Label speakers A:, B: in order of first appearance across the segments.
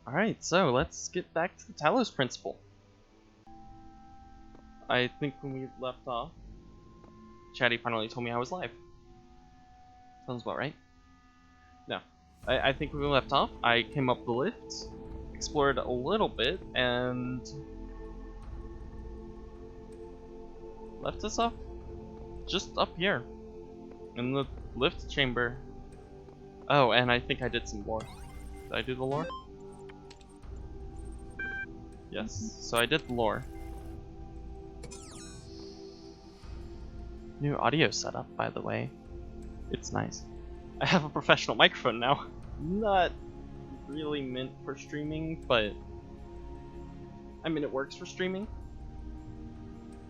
A: Alright, so let's get back to the Talos principle. I think when we left off, Chatty finally told me I was live. Sounds about right. No. I think when we left off, I came up the lift, explored a little bit, and left us off just up here in the lift chamber. Oh, and I think I did some lore. Did I do the lore? Yes, so I did the lore. New audio setup, by the way. It's nice. I have a professional microphone now. Not really meant for streaming, but I mean it works for streaming.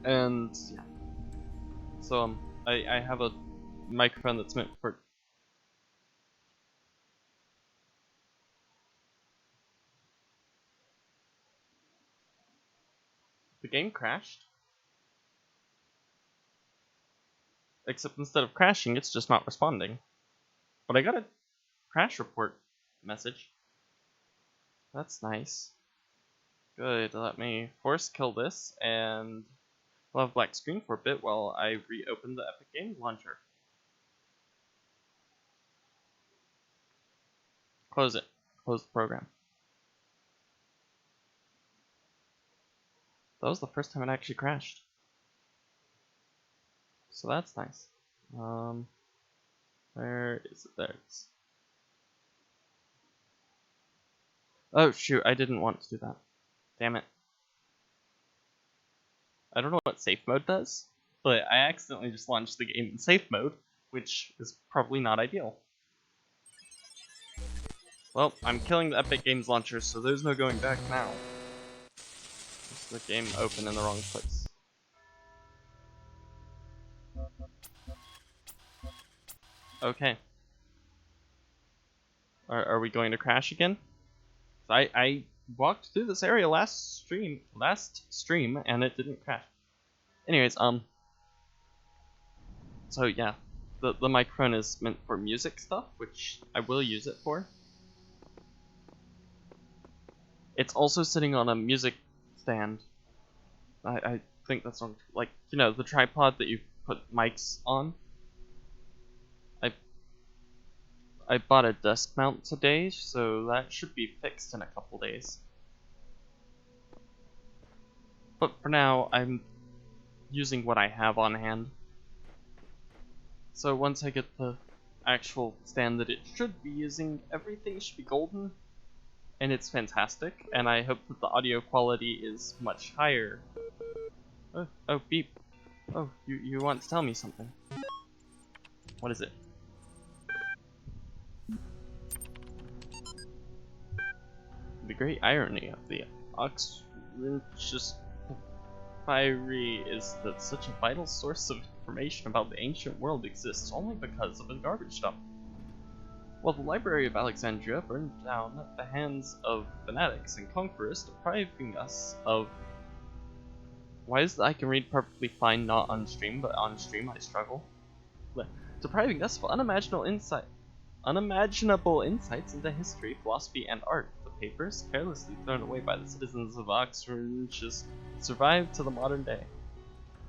A: And yeah. So I have a microphone that's meant for the game crashed. Except instead of crashing, it's just not responding. But I got a crash report message. That's nice. Good, let me force kill this, and we'll have a black screen for a bit while I reopen the Epic Games Launcher. Close it. Close the program. That was the first time it actually crashed. So that's nice. Where is it? There it is. Oh shoot, I didn't want to do that. Damn it. I don't know what safe mode does, but I accidentally just launched the game in safe mode, which is probably not ideal. Well, I'm killing the Epic Games Launcher, so there's no going back now. Just the game open in the wrong place. Okay. Are we going to crash again? I walked through this area last stream, and it didn't crash. Anyways, so yeah, the microphone is meant for music stuff, which I will use it for. It's also sitting on a music stand. I think that's on, like, you know, the tripod that you put mics on. I bought a desk mount today, so that should be fixed in a couple days. But for now, I'm using what I have on hand. So once I get the actual stand that it should be using, everything should be golden, and it's fantastic, and I hope that the audio quality is much higher. Oh, beep. Oh, you want to tell me something. What is it? The great irony of the Oxrinchus Papyri is that such a vital source of information about the ancient world exists only because of a garbage dump. While the Library of Alexandria burned down at the hands of fanatics and conquerors, depriving us of... Why is it that I can read perfectly fine not on stream, but on stream I struggle? Depriving us of unimaginable insights into history, philosophy, and art. The papers, carelessly thrown away by the citizens of Oxford, just survived to the modern day.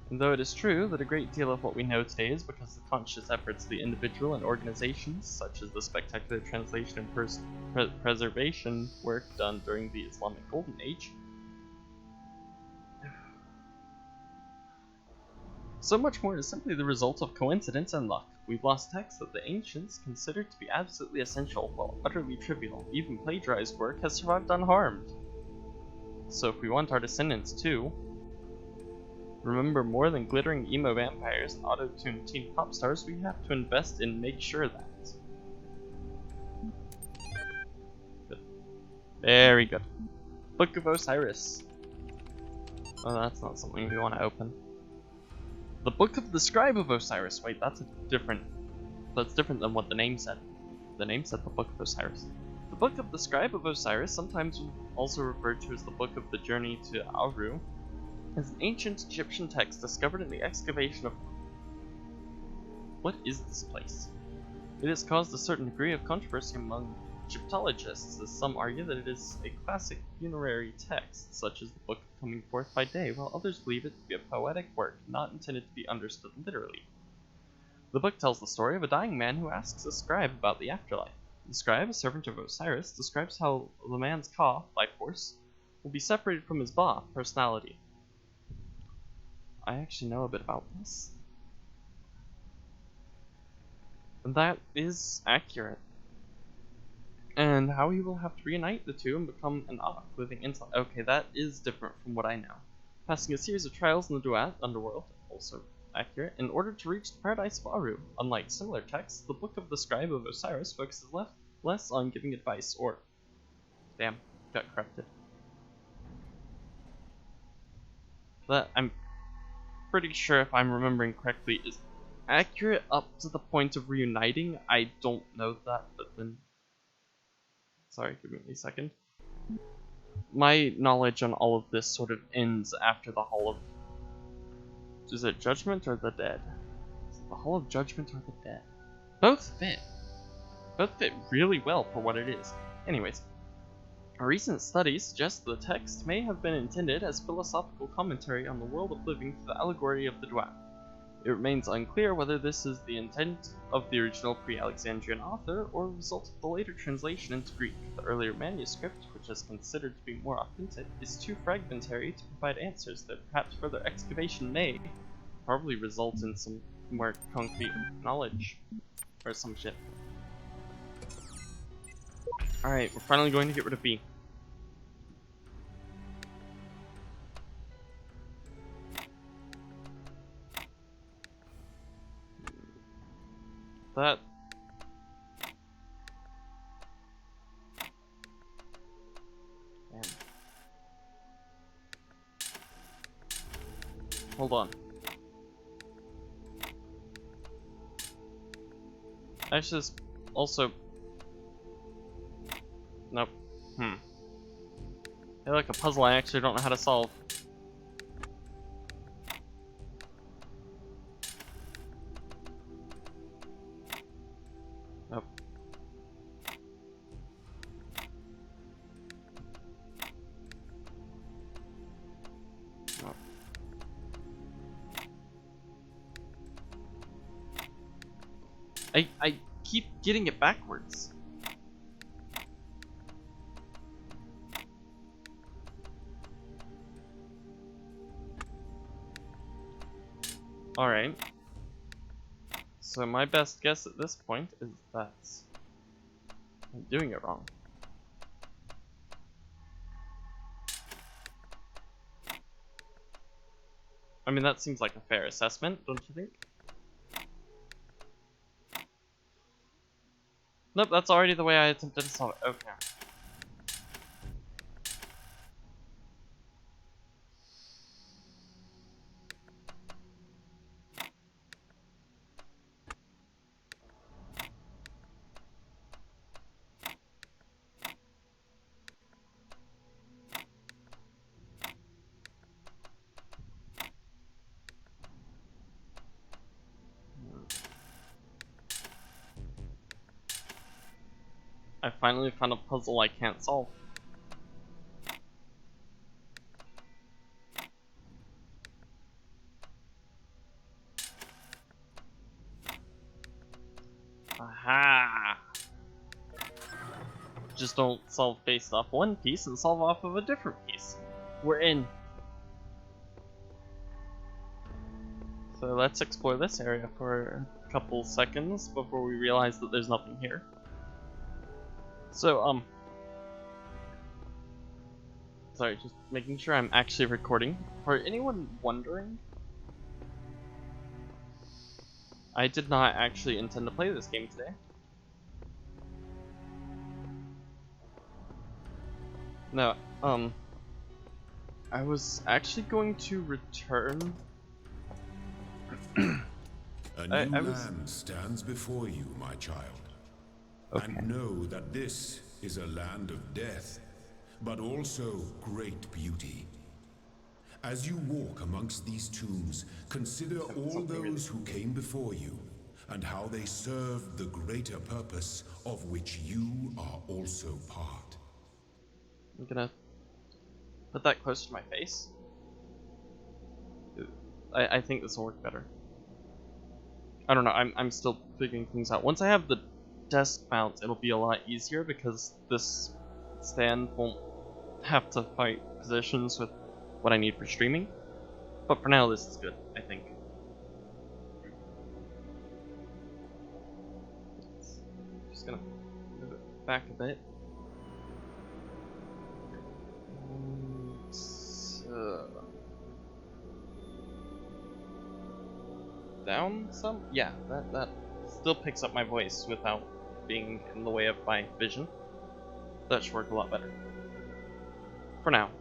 A: And though it is true that a great deal of what we know today is because of the conscious efforts of the individual and organizations, such as the spectacular translation and preservation work done during the Islamic Golden Age, so much more is simply the result of coincidence and luck. We've lost texts that the ancients considered to be absolutely essential, while utterly trivial. Even plagiarized work has survived unharmed. So if we want our descendants to remember more than glittering emo vampires and auto-tuned teen pop stars, we have to invest in make sure that. Good. Very good. Book of Osiris. Oh, that's not something we want to open. The Book of the Scribe of Osiris. Wait, that's different than what the name said. The name said the Book of Osiris. The Book of the Scribe of Osiris, sometimes also referred to as the Book of the Journey to Auru, is an ancient Egyptian text discovered in the excavation of... What is this place? It has caused a certain degree of controversy among Egyptologists, as some argue that it is a classic funerary text, such as the Book of Coming Forth by Day, while others believe it to be a poetic work not intended to be understood literally. The book tells the story of a dying man who asks a scribe about the afterlife. The scribe, a servant of Osiris, describes how the man's Ka, life force, will be separated from his Ba, personality. I actually know a bit about this. And that is accurate. And how he will have to reunite the two and become an Ak living inside. Okay, that is different from what I know. Passing a series of trials in the Duat underworld, also accurate, in order to reach the paradise of Aru. Unlike similar texts, the Book of the Scribe of Osiris focuses less on giving advice or... Damn, got corrupted. That, I'm pretty sure, if I'm remembering correctly, is accurate up to the point of reuniting. I don't know that, but then... Sorry, give me a second. My knowledge on all of this sort of ends after the Hall of... Is it Judgment or the Dead? Is it the Hall of Judgment or the Dead? Both fit. Both fit really well for what it is. Anyways, a recent study suggests the text may have been intended as philosophical commentary on the world of living through the allegory of the Dwap. It remains unclear whether this is the intent of the original pre-Alexandrian author or a result of the later translation into Greek. The earlier manuscript, which is considered to be more authentic, is too fragmentary to provide answers that perhaps further excavation may probably result in some more concrete knowledge or some shit. Alright, we're finally going to get rid of B. That... Damn. Hold on. I should just also... Nope. They're like a puzzle I actually don't know how to solve. Nope. Nope. I keep getting it backwards. Alright. So my best guess at this point is that I'm doing it wrong. I mean, that seems like a fair assessment, don't you think? Nope, that's already the way I attempted to solve it. Okay. I finally found a puzzle I can't solve. Aha! Just don't solve based off one piece and solve off of a different piece. We're in. So let's explore this area for a couple seconds before we realize that there's nothing here. So, sorry, just making sure I'm actually recording. For anyone wondering, I did not actually intend to play this game today. No, I was actually going to return.
B: A new land stands before you, my child.
A: Okay.
B: And know that this is a land of death, but also great beauty. As you walk amongst these tombs, consider all those who came before you, and how they serve the greater purpose of which you are also part.
A: I'm gonna put that close to my face. I think this will work better. I don't know, I'm still figuring things out. Once I have the desk mount, it'll be a lot easier because this stand won't have to fight positions with what I need for streaming. But for now, this is good, I think. Just gonna move it back a bit. Down some? Yeah, that still picks up my voice without being in the way of my vision. That should work a lot better. For now.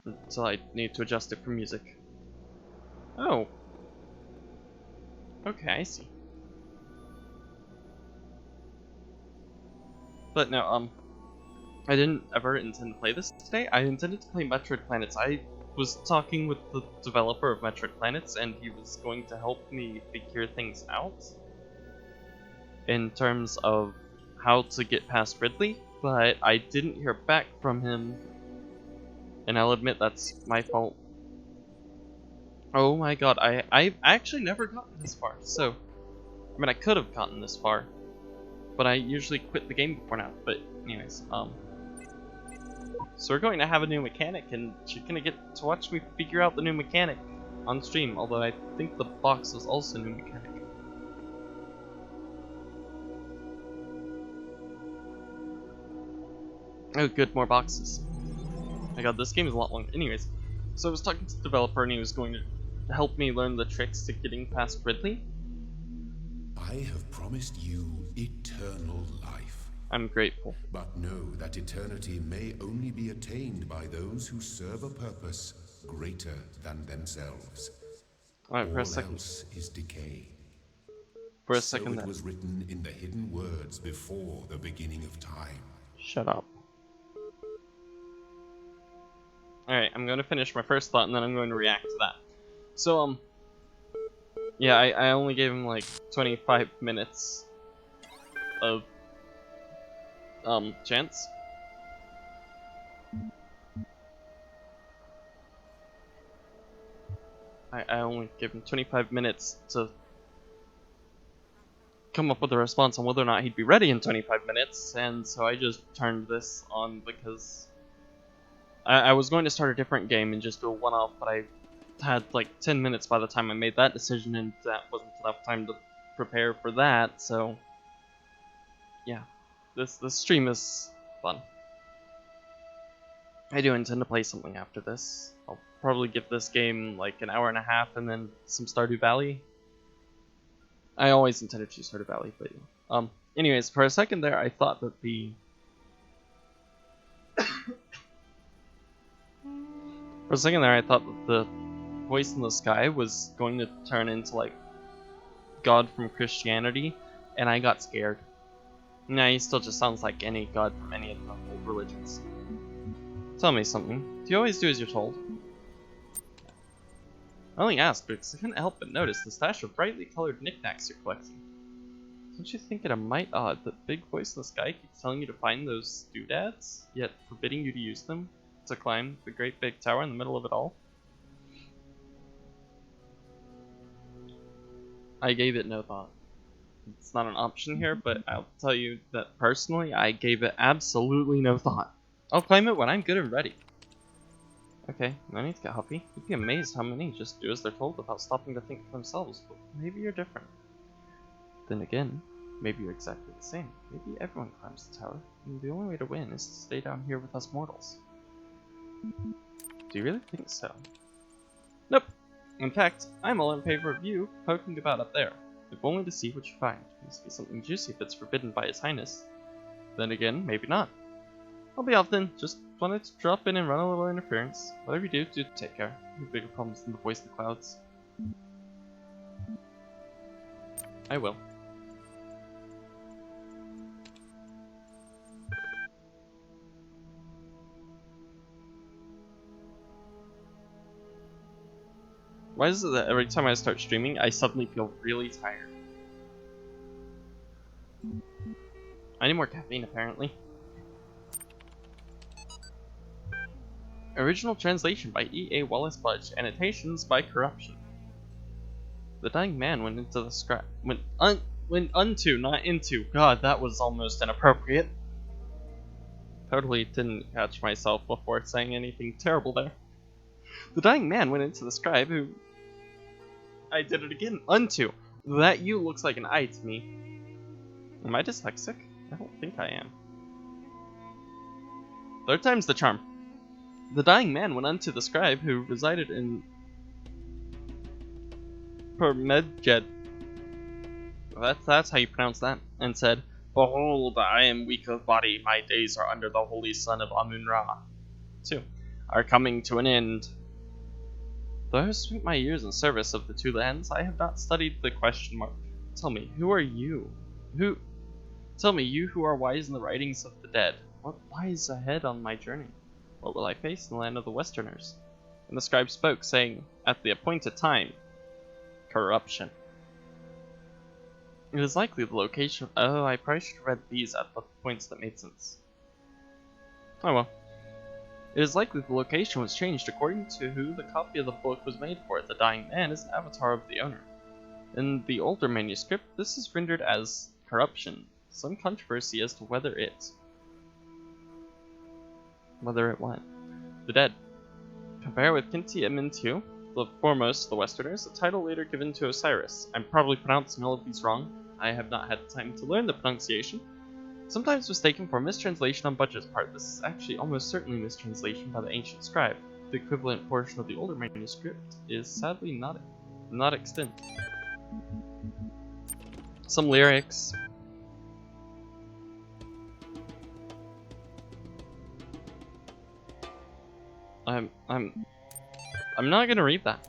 A: Until I need to adjust it for music. Oh. Okay, I see. But no, I didn't ever intend to play this today. I intended to play Metroid Planets. I was talking with the developer of Metroid Planets, and he was going to help me figure things out in terms of how to get past Ridley, but I didn't hear back from him, and I'll admit that's my fault. Oh my god, I've actually never gotten this far, so, I mean, I could have gotten this far, but I usually quit the game before now. But anyways, so we're going to have a new mechanic, and you're gonna get to watch me figure out the new mechanic on stream, although I think the box was also a new mechanic. Oh good, more boxes. My god, this game is a lot longer. Anyways, so I was talking to the developer, and he was going to help me learn the tricks to getting past Ridley.
B: I have promised you eternal life.
A: I'm grateful.
B: But know that eternity may only be attained by those who serve a purpose greater than themselves.
A: Alright, for a
B: All
A: second.
B: else is decay.
A: For a
B: So
A: second
B: it
A: then.
B: was written in the hidden words before the beginning of time.
A: Shut up. Alright, I'm going to finish my first thought, and then I'm going to react to that. So, yeah, I only gave him like 25 minutes of chance. I only gave him 25 minutes to come up with a response on whether or not he'd be ready in 25 minutes, and so I just turned this on because I was going to start a different game and just do a one-off, but I had like 10 minutes by the time I made that decision, and that wasn't enough time to prepare for that, so yeah, this stream is fun. I do intend to play something after this. I'll probably give this game like an hour and a half and then some Stardew Valley. I always intended to Stardew Valley, but anyways, for a second there, I thought that the voice in the sky was going to turn into like God from Christianity, and I got scared. Nah, he still just sounds like any god from any of the old religions. Tell me something. Do you always do as you're told? I only asked because I couldn't help but notice the stash of brightly colored knickknacks you're collecting. Don't you think it a mite odd that big voice in the sky keeps telling you to find those doodads, yet forbidding you to use them to climb the great big tower in the middle of it all? I gave it no thought. It's not an option here, but I'll tell you that personally, I gave it absolutely no thought. I'll climb it when I'm good and ready. Okay, no need to get huffy. You'd be amazed how many just do as they're told without stopping to think for themselves, but maybe you're different. Then again, maybe you're exactly the same. Maybe everyone climbs the tower, and the only way to win is to stay down here with us mortals. Do you really think so? Nope. In fact, I'm all in favor of you poking about up there, if only to see what you find. It must be something juicy if it's forbidden by His Highness. Then again, maybe not. I'll be off then. Just wanted to drop in and run a little interference. Whatever you do take care. You have bigger problems than the voice in the clouds. I will. Why is it that every time I start streaming, I suddenly feel really tired? I need more caffeine, apparently. Original translation by E.A. Wallace Budge. Annotations by Corruption. The dying man went into the scribe. Went unto, not into. God, that was almost inappropriate. Totally didn't catch myself before saying anything terrible there. The dying man went into the scribe who... I did it again. Unto. That U looks like an I to me. Am I dyslexic? I don't think I am. Third time's the charm. The dying man went unto the scribe who resided in Permedjed. That's how you pronounce that. And said, Behold, I am weak of body. My days are under the holy sun of Amun-Ra. 2. Are coming to an end. Though I have spent my years in service of the two lands, I have not studied the question mark. Tell me, who are you? Tell me, you who are wise in the writings of the dead, what lies ahead on my journey? What will I face in the land of the Westerners? And the scribe spoke, saying, At the appointed time, corruption. It is likely the location. Oh, I probably should have read these at the points that made sense. Oh well. It is likely the location was changed according to who the copy of the book was made for. The dying man is an avatar of the owner. In the older manuscript, this is rendered as corruption. Some controversy as to whether it what? The dead. Compare with Kinti Amintiu, the foremost of the Westerners, a title later given to Osiris. I'm probably pronouncing all of these wrong. I have not had time to learn the pronunciation. Sometimes mistaken for mistranslation on Budge's part, this is actually almost certainly mistranslation by the ancient scribe. The equivalent portion of the older manuscript is sadly not extant. Some lyrics. I'm not gonna read that,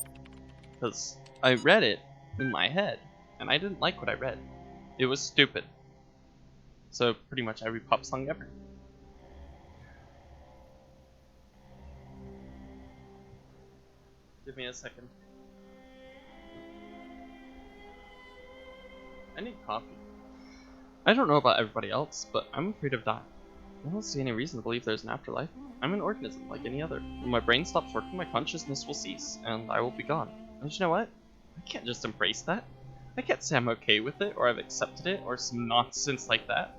A: because I read it in my head, and I didn't like what I read. It was stupid. So pretty much every pop song ever. Give me a second. I need coffee. I don't know about everybody else, but I'm afraid of dying. I don't see any reason to believe there's an afterlife. I'm an organism like any other. When my brain stops working, my consciousness will cease, and I will be gone. And you know what? I can't just embrace that. I can't say I'm okay with it, or I've accepted it, or some nonsense like that.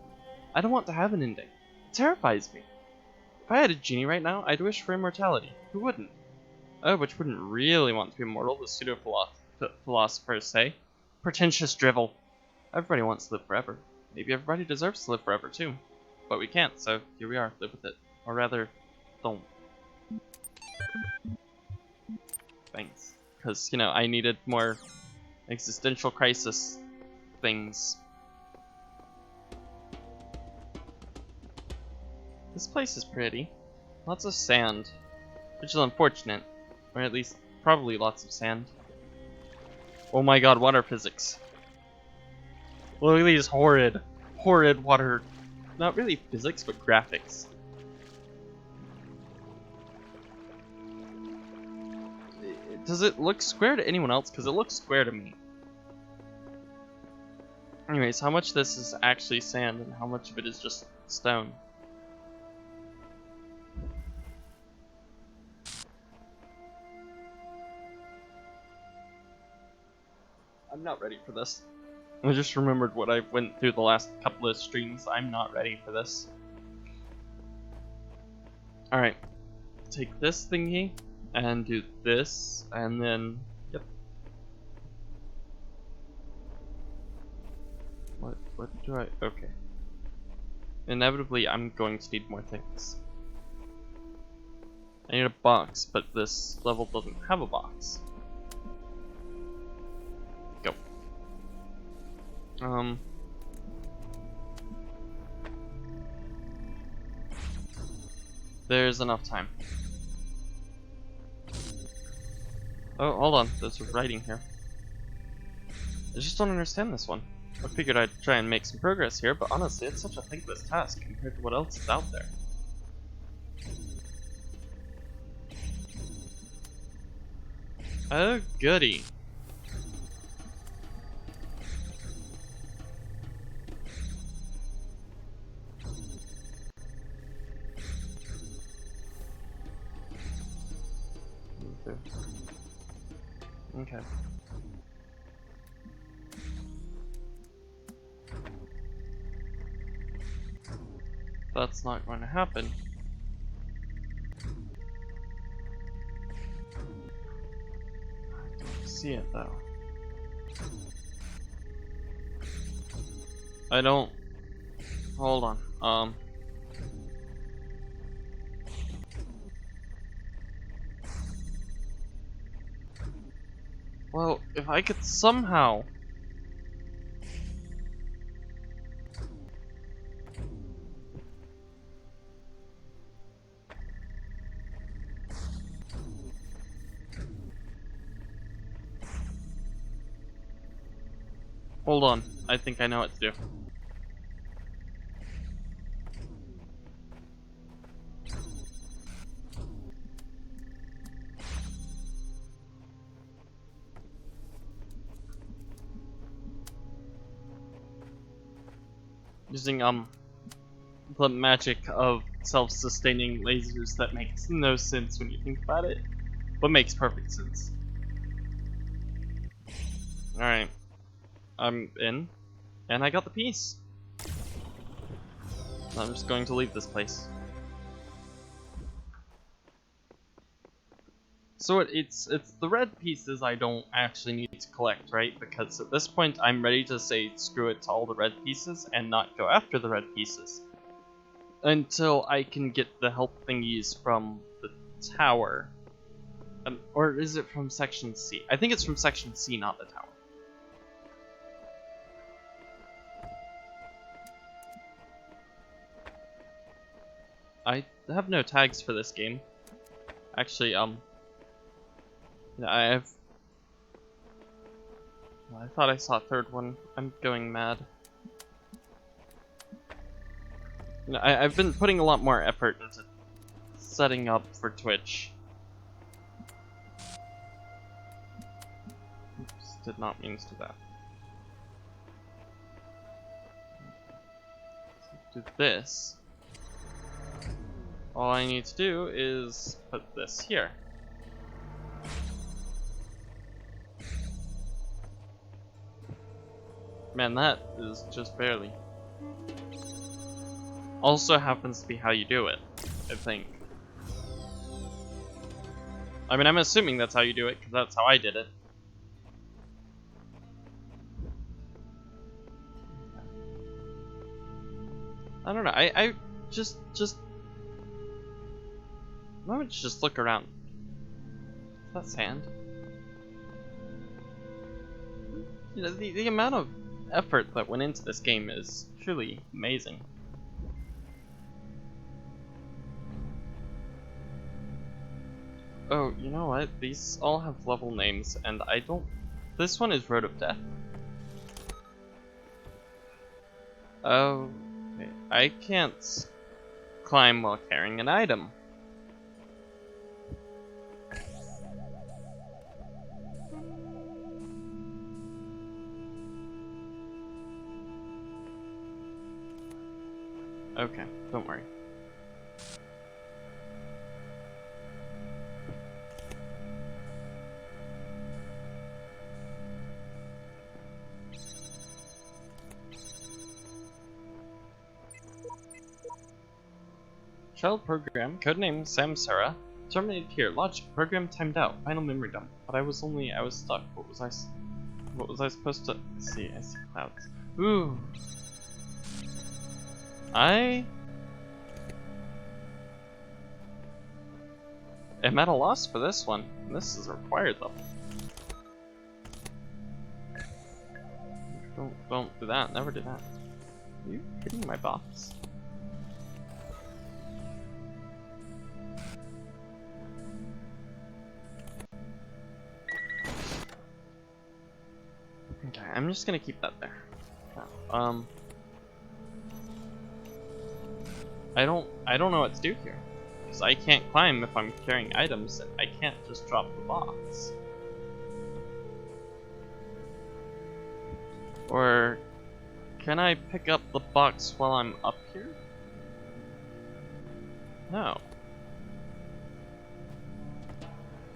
A: I don't want to have an ending. It terrifies me. If I had a genie right now, I'd wish for immortality. Who wouldn't? Oh, which wouldn't really want to be immortal, the pseudo-philosophers say. Pretentious drivel. Everybody wants to live forever. Maybe everybody deserves to live forever, too. But we can't, so here we are, live with it. Or rather, don't. Thanks. Because, you know, I needed more existential crisis things. This place is pretty. Lots of sand. Which is unfortunate. Or at least, probably lots of sand. Oh my god, water physics. Look at these horrid water... Not really physics, but graphics. Does it look square to anyone else? Because it looks square to me. Anyways, how much of this is actually sand and how much of it is just stone? I'm not ready for this. I just remembered what I went through the last couple of streams. I'm not ready for this. Alright. Take this thingy and do this, and then... Yep. What do I... Okay. Inevitably, I'm going to need more things. I need a box, but this level doesn't have a box. Go. There's enough time. Oh, hold on. There's writing here. I just don't understand this one. I figured I'd try and make some progress here, but honestly, it's such a thankless task compared to what else is out there. Oh, goody. do. Okay. That's not going to happen. I don't see it though. I don't. Hold on. Well, if I could somehow. Hold on. I think I know what to do. Using the magic of self-sustaining lasers that makes no sense when you think about it, but makes perfect sense. Alright, I'm in, and I got the piece. I'm just going to leave this place. So it's the red pieces I don't actually need to collect, right? Because at this point I'm ready to say screw it to all the red pieces and not go after the red pieces. Until I can get the help thingies from the tower. Or is it from Section C? I think it's from Section C, not the tower. I have no tags for this game. Actually, I thought I saw a third one. I'm going mad. I've been putting a lot more effort into setting up for Twitch. Oops, did not mean to do that. Do this. All I need to do is put this here. Man, that is just barely. Also happens to be how you do it, I think. I mean, I'm assuming that's how you do it, because that's how I did it. I don't know, I just... Why don't you just look around? Is that sand? You know, the amount of effort that went into this game is truly amazing. Oh, you know what? These all have level names, and I don't... This one is Road of Death. Oh, okay. I can't climb while carrying an item. Okay, don't worry. Child program, codename Samsara. Terminated here. Logic. Program timed out. Final memory dump. But I was stuck. What was I supposed to see? I see clouds. Ooh. I am at a loss for this one. This is a required level. Don't do that. Never do that. Are you hitting my box? Okay, I'm just gonna keep that there. Now, I don't know what to do here. Because I can't climb if I'm carrying items, and I can't just drop the box. Or can I pick up the box while I'm up here? No.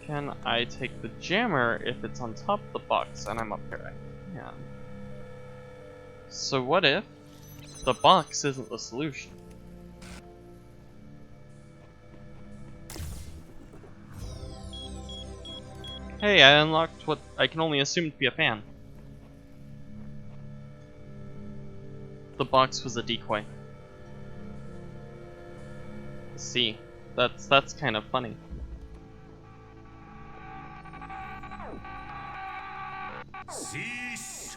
A: Can I take the jammer if it's on top of the box and I'm up here? I can. So what if the box isn't the solution? Hey, I unlocked what I can only assume to be a fan. The box was a decoy. See, that's kind of funny.
B: Cease!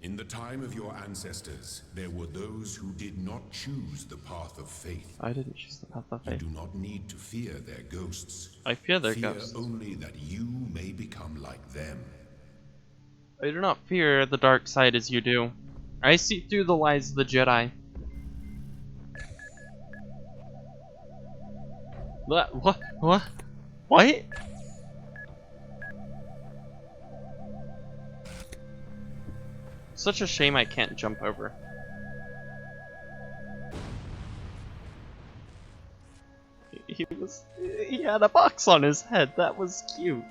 B: In the time of your ancestors, there were those who did not choose the path of faith.
A: I didn't choose the path of
B: You
A: faith.
B: do not need to fear their ghosts.
A: I fear their
B: Fear
A: ghosts.
B: only that you may become like them.
A: I do not fear the dark side as you do. I see through the lies of the Jedi. What? What? What? Such a shame I can't jump over. He had a box on his head. That was cute.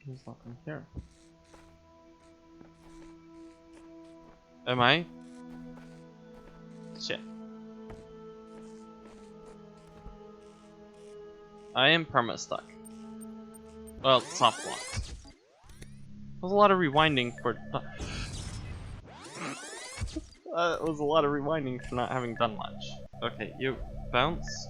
A: There's nothing here. Am I? Shit. I am perma stuck. Well, soft locked. There's a lot of rewinding for. It was a lot of rewinding for not having done much. Okay, you bounce.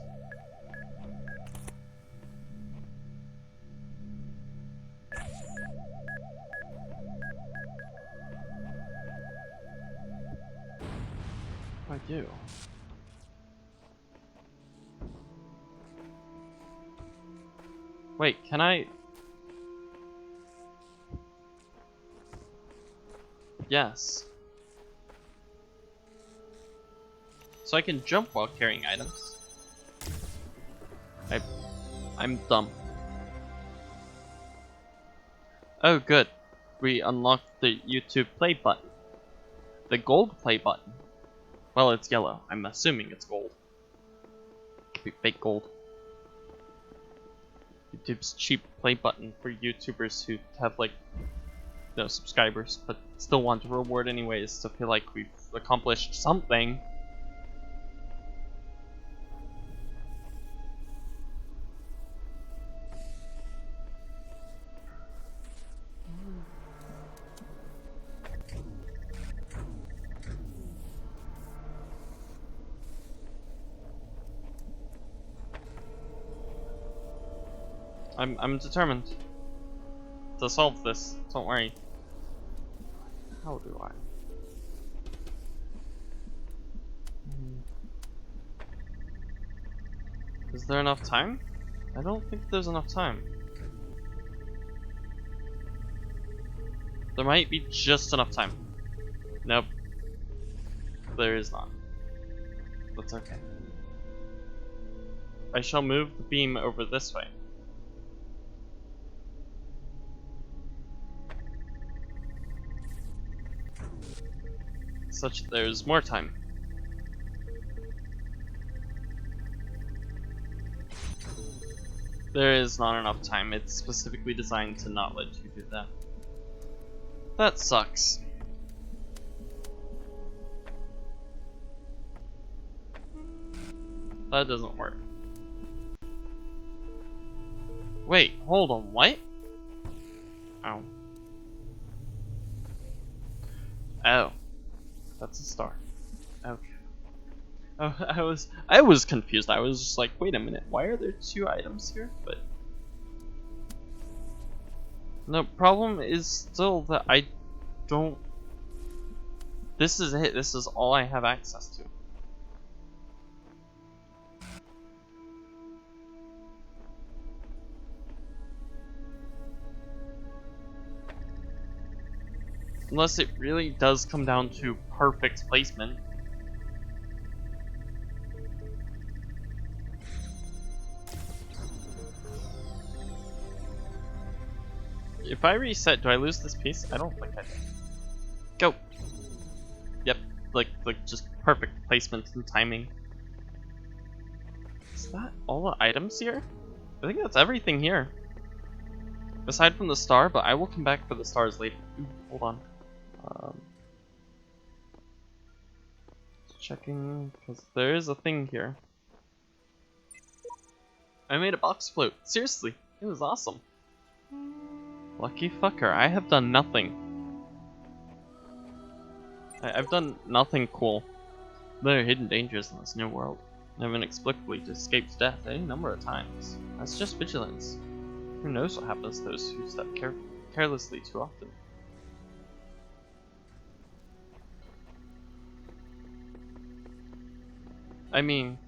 A: I do. Wait, can I? Yes. So I can jump while carrying items. I'm dumb. Oh, good. We unlocked the YouTube play button. The gold play button. Well, it's yellow. I'm assuming it's gold. Could be fake gold. YouTube's cheap play button for YouTubers who have like no subscribers but still want to reward anyways to feel like we've accomplished something. I'm determined to solve this. Don't worry. How do I? Is there enough time? I don't think there's enough time. There might be just enough time. Nope. There is not. That's okay. I shall move the beam over this way. Such that there's more time. There is not enough time. It's specifically designed to not let you do that. That sucks. That doesn't work. Wait, hold on, what? Oh. Oh. That's a star. Okay. Oh, I was confused. I was just like, wait a minute, why are there two items here? But the problem is still that I don't. This is it. This is all I have access to. Unless it really does come down to perfect placement. If I reset, do I lose this piece? I don't think I do. Go! Yep, like just perfect placement and timing. Is that all the items here? I think that's everything here. Aside from the star, but I will come back for the stars later. Ooh, hold on. Checking, because there is a thing here. I made a box float. Seriously, it was awesome. Lucky fucker, I have done nothing. I've done nothing cool. There are hidden dangers in this new world. I've inexplicably escaped death any number of times. That's just vigilance. Who knows what happens to those who step carelessly too often. I mean,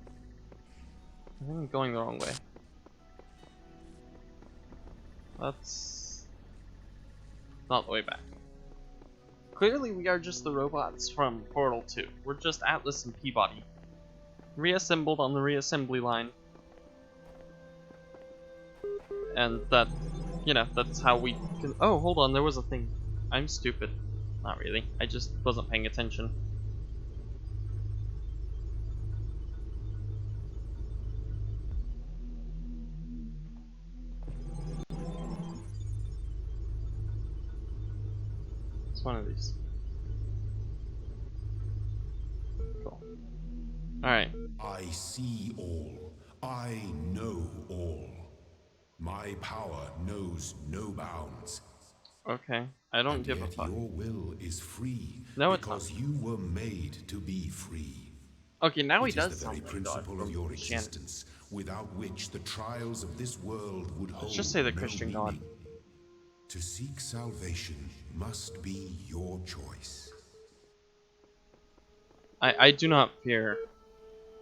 A: I think I'm going the wrong way. That's not the way back. Clearly we are just the robots from Portal 2. We're just Atlas and Peabody. Reassembled on the reassembly line. And that, you know, that's how we can— oh, hold on, there was a thing. I'm stupid. Not really. I just wasn't paying attention. It's one of these. Cool. Alright.
B: I see all. I know all. My power knows no bounds.
A: Okay. I don't
B: And
A: give a
B: yet
A: fuck.
B: your will is free,
A: No, it's not.
B: because you were made to be free.
A: Okay, now he
B: It is
A: does
B: the very
A: sound like God
B: principle of
A: from
B: your
A: Christianity.
B: existence, without which the trials of this world would hold
A: Let's just say the
B: no
A: Christian
B: meaning.
A: God.
B: To seek salvation must be your choice.
A: I do not fear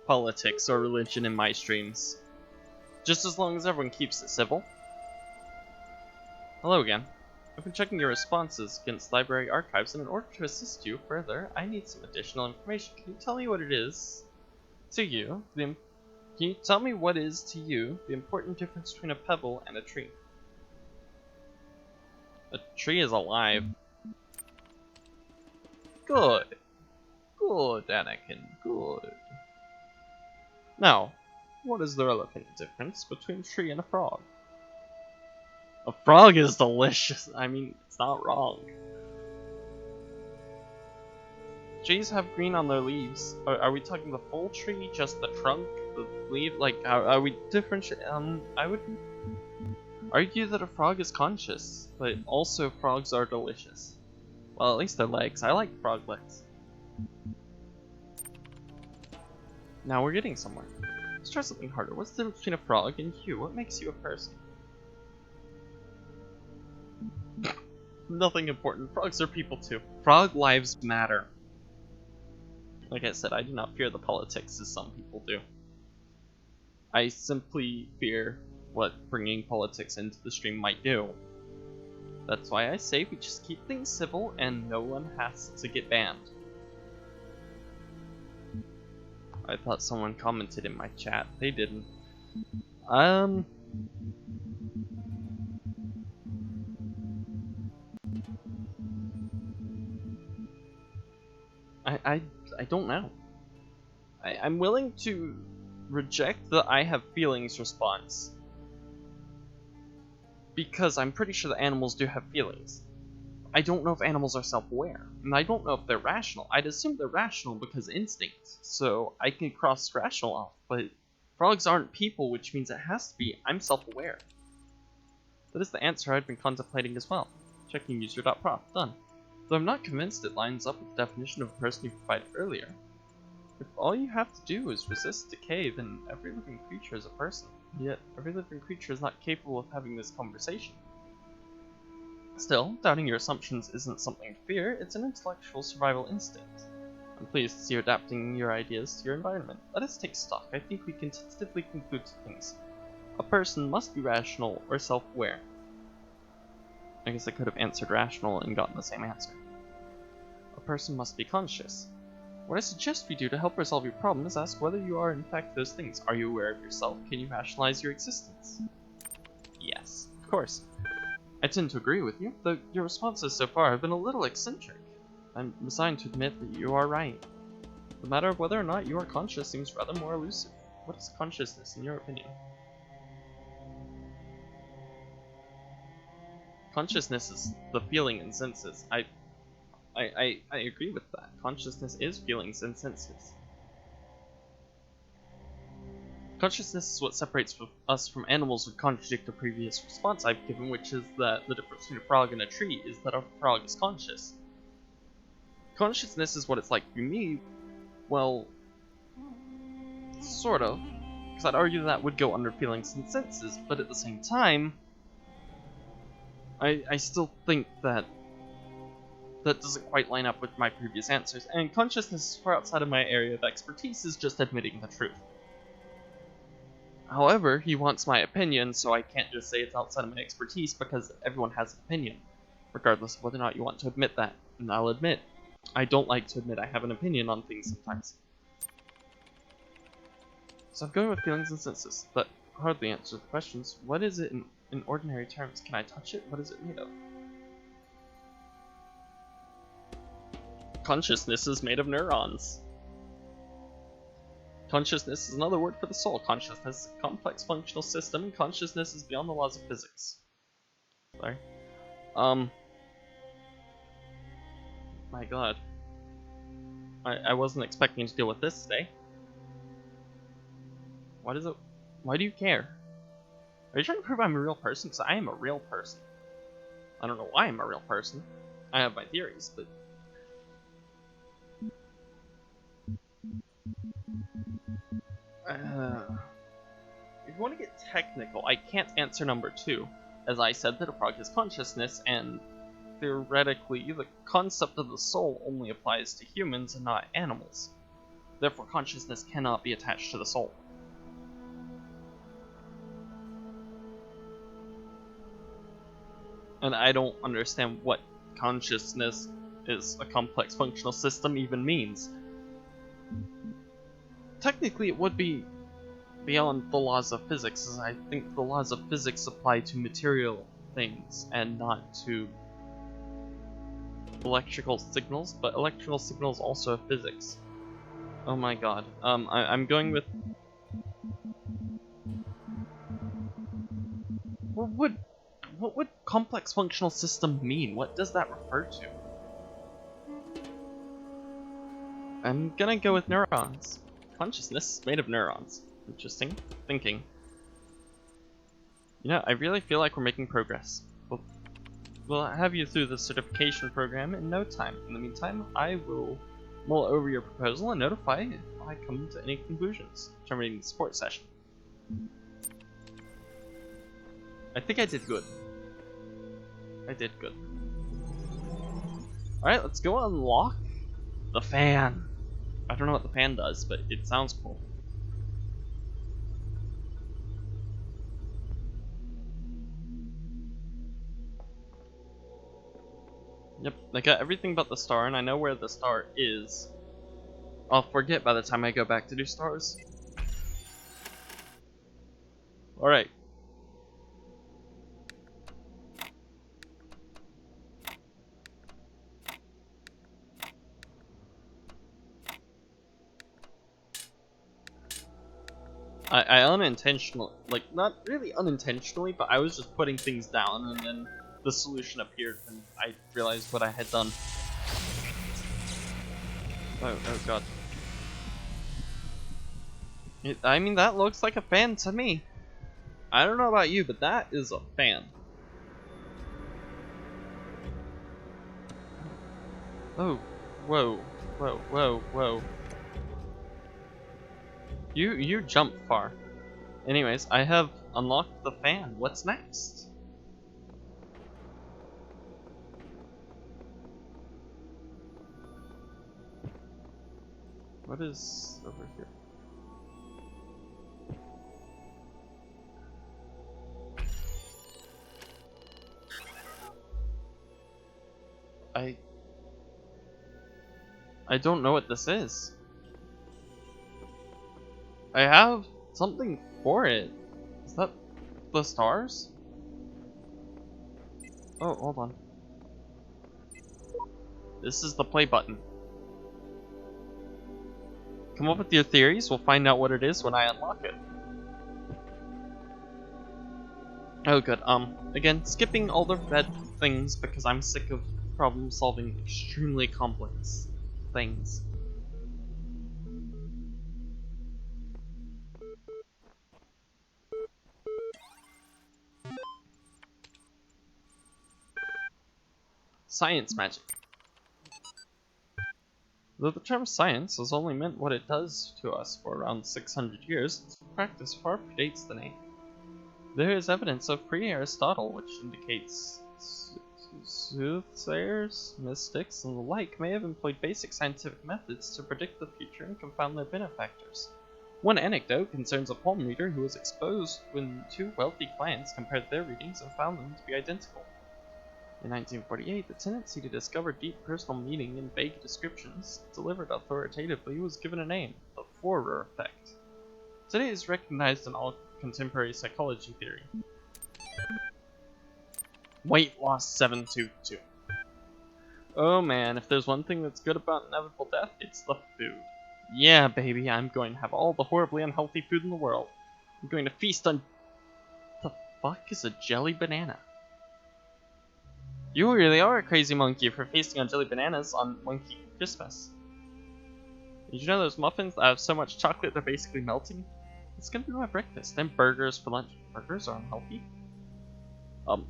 A: politics or religion in my streams. Just as long as everyone keeps it civil. Hello again. I've been checking your responses against library archives, and in order to assist you further, I need some additional information. Can you tell me what it is to you? Can you tell me what is to you the important difference between a pebble and a tree? A tree is alive. Good. Good, Anakin. Good. Now, what is the relevant difference between a tree and a frog? A frog is delicious. I mean, it's not wrong. Trees have green on their leaves. Are we talking the full tree, just the trunk, the leaf? Like, are we differentiating? I would argue that a frog is conscious, but also frogs are delicious. Well, at least their legs. I like frog legs. Now we're getting somewhere. Let's try something harder. What's the difference between a frog and you? What makes you a person? Nothing important. Frogs are people too. Frog lives matter. Like I said, I do not fear the politics as some people do. I simply fear what bringing politics into the stream might do. That's why I say we just keep things civil and no one has to get banned. I thought someone commented in my chat. They didn't. I don't know. I'm willing to reject the I have feelings response. Because I'm pretty sure that animals do have feelings. I don't know if animals are self-aware, and I don't know if they're rational. I'd assume they're rational because instinct, so I can cross rational off, but frogs aren't people, which means it has to be I'm self-aware. That is the answer I'd been contemplating as well. Checking user.prof. Done. Though I'm not convinced it lines up with the definition of a person you provided earlier. If all you have to do is resist decay, then every living creature is a person. Yet, every living creature is not capable of having this conversation. Still, doubting your assumptions isn't something to fear, it's an intellectual survival instinct. I'm pleased to see you're adapting your ideas to your environment. Let us take stock. I think we can tentatively conclude two things. A person must be rational or self-aware. I guess I could have answered rational and gotten the same answer. A person must be conscious. What I suggest we do to help resolve your problem is ask whether you are in fact those things. Are you aware of yourself? Can you rationalize your existence? Yes, of course. I tend to agree with you, though your responses so far have been a little eccentric. I'm resigned to admit that you are right. The matter of whether or not you are conscious seems rather more elusive. What is consciousness, in your opinion? Consciousness is the feeling and senses. I agree with that. Consciousness is feelings and senses. Consciousness is what separates us from animals who contradict the previous response I've given, which is that the difference between a frog and a tree is that a frog is conscious. Consciousness is what it's like for me. Well, sort of. Because I'd argue that would go under feelings and senses, but at the same time, I still think that doesn't quite line up with my previous answers, and consciousness is far outside of my area of expertise is just admitting the truth. However, he wants my opinion, so I can't just say it's outside of my expertise because everyone has an opinion, regardless of whether or not you want to admit that. And I'll admit, I don't like to admit I have an opinion on things sometimes. So I'm going with feelings and senses. That hardly answers the questions. What is it in ordinary terms? Can I touch it? What is it made of? Consciousness is made of neurons. Consciousness is another word for the soul. Consciousness is a complex functional system. Consciousness is beyond the laws of physics. Sorry. My god. I wasn't expecting to deal with this today. What is it? Why do you care? Are you trying to prove I'm a real person? Because I am a real person. I don't know why I'm a real person. I have my theories, but... if you want to get technical, I can't answer number 2. As I said that a frog has consciousness, and theoretically, the concept of the soul only applies to humans and not animals. Therefore, consciousness cannot be attached to the soul. And I don't understand what consciousness is a complex functional system even means. Technically, it would be beyond the laws of physics, as I think the laws of physics apply to material things and not to electrical signals, but electrical signals also have physics. Oh my god. I'm going with... What would complex functional system mean? What does that refer to? I'm gonna go with neurons. Consciousness is made of neurons. Interesting. Thinking. You know, I really feel like we're making progress. We'll have you through the certification program in no time. In the meantime, I will mull over your proposal and notify if I come to any conclusions, terminating the support session. I think I did good. I did good. Alright, let's go unlock the fan. I don't know what the fan does, but it sounds cool. Yep, I got everything but the star, and I know where the star is. I'll forget by the time I go back to do stars. Alright. I unintentionally, like, not really unintentionally, but I was just putting things down, and then the solution appeared, and I realized what I had done. Oh god. I mean, that looks like a fan to me. I don't know about you, but that is a fan. Oh, whoa, whoa, whoa, whoa. You jumped far. Anyways, I have unlocked the fan. What's next? What is over here? I don't know what this is. I have something for it. Is that the stars? Oh, hold on. This is the play button. Come up with your theories, we'll find out what it is when I unlock it. Oh good, again, skipping all the red things because I'm sick of problem-solving extremely complex things. Science magic. Though the term science has only meant what it does to us for around 600 years, its practice far predates the name. There is evidence of pre-Aristotle which indicates soothsayers, mystics, and the like may have employed basic scientific methods to predict the future and confound their benefactors. One anecdote concerns a palm reader who was exposed when two wealthy clients compared their readings and found them to be identical. In 1948, the tendency to discover deep personal meaning in vague descriptions, delivered authoritatively, was given a name, the Forer effect. Today it is recognized in all contemporary psychology theory. Weight loss 722. Oh man, if there's one thing that's good about inevitable death, it's the food. Yeah, baby, I'm going to have all the horribly unhealthy food in the world. I'm going to feast on... The fuck is a jelly banana? You really are a crazy monkey for feasting on jelly bananas on Monkey Christmas. Did you know those muffins that have so much chocolate they're basically melting? It's gonna be my breakfast, and burgers for lunch. Burgers are unhealthy?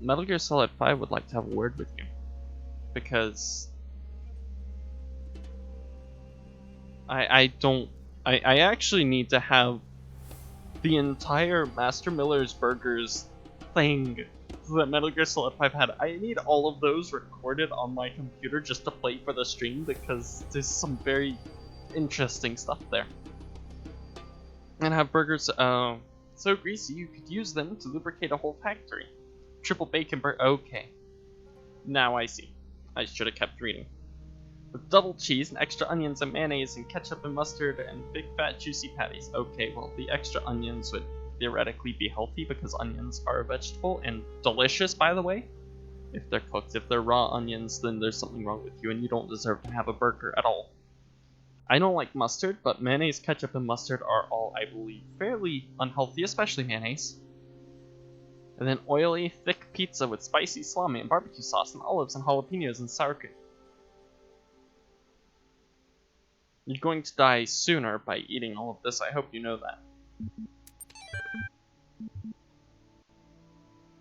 A: Metal Gear Solid 5 would like to have a word with you. Because... I actually need to have the entire Master Miller's Burgers thing that Metal Gear Solid 5 had. I need all of those recorded on my computer just to play for the stream because there's some very interesting stuff there. And have burgers so greasy you could use them to lubricate a whole factory. Triple bacon burger. Okay. Now I see. I should have kept reading. With double cheese and extra onions and mayonnaise and ketchup and mustard and big fat juicy patties. Okay, well the extra onions would theoretically be healthy because onions are a vegetable and delicious, by the way. If they're cooked. If they're raw onions, then there's something wrong with you and you don't deserve to have a burger at all. I don't like mustard, but mayonnaise, ketchup, and mustard are all, I believe, fairly unhealthy, especially mayonnaise. And then oily, thick pizza with spicy salami and barbecue sauce and olives and jalapenos and sour cream. You're going to die sooner by eating all of this, I hope you know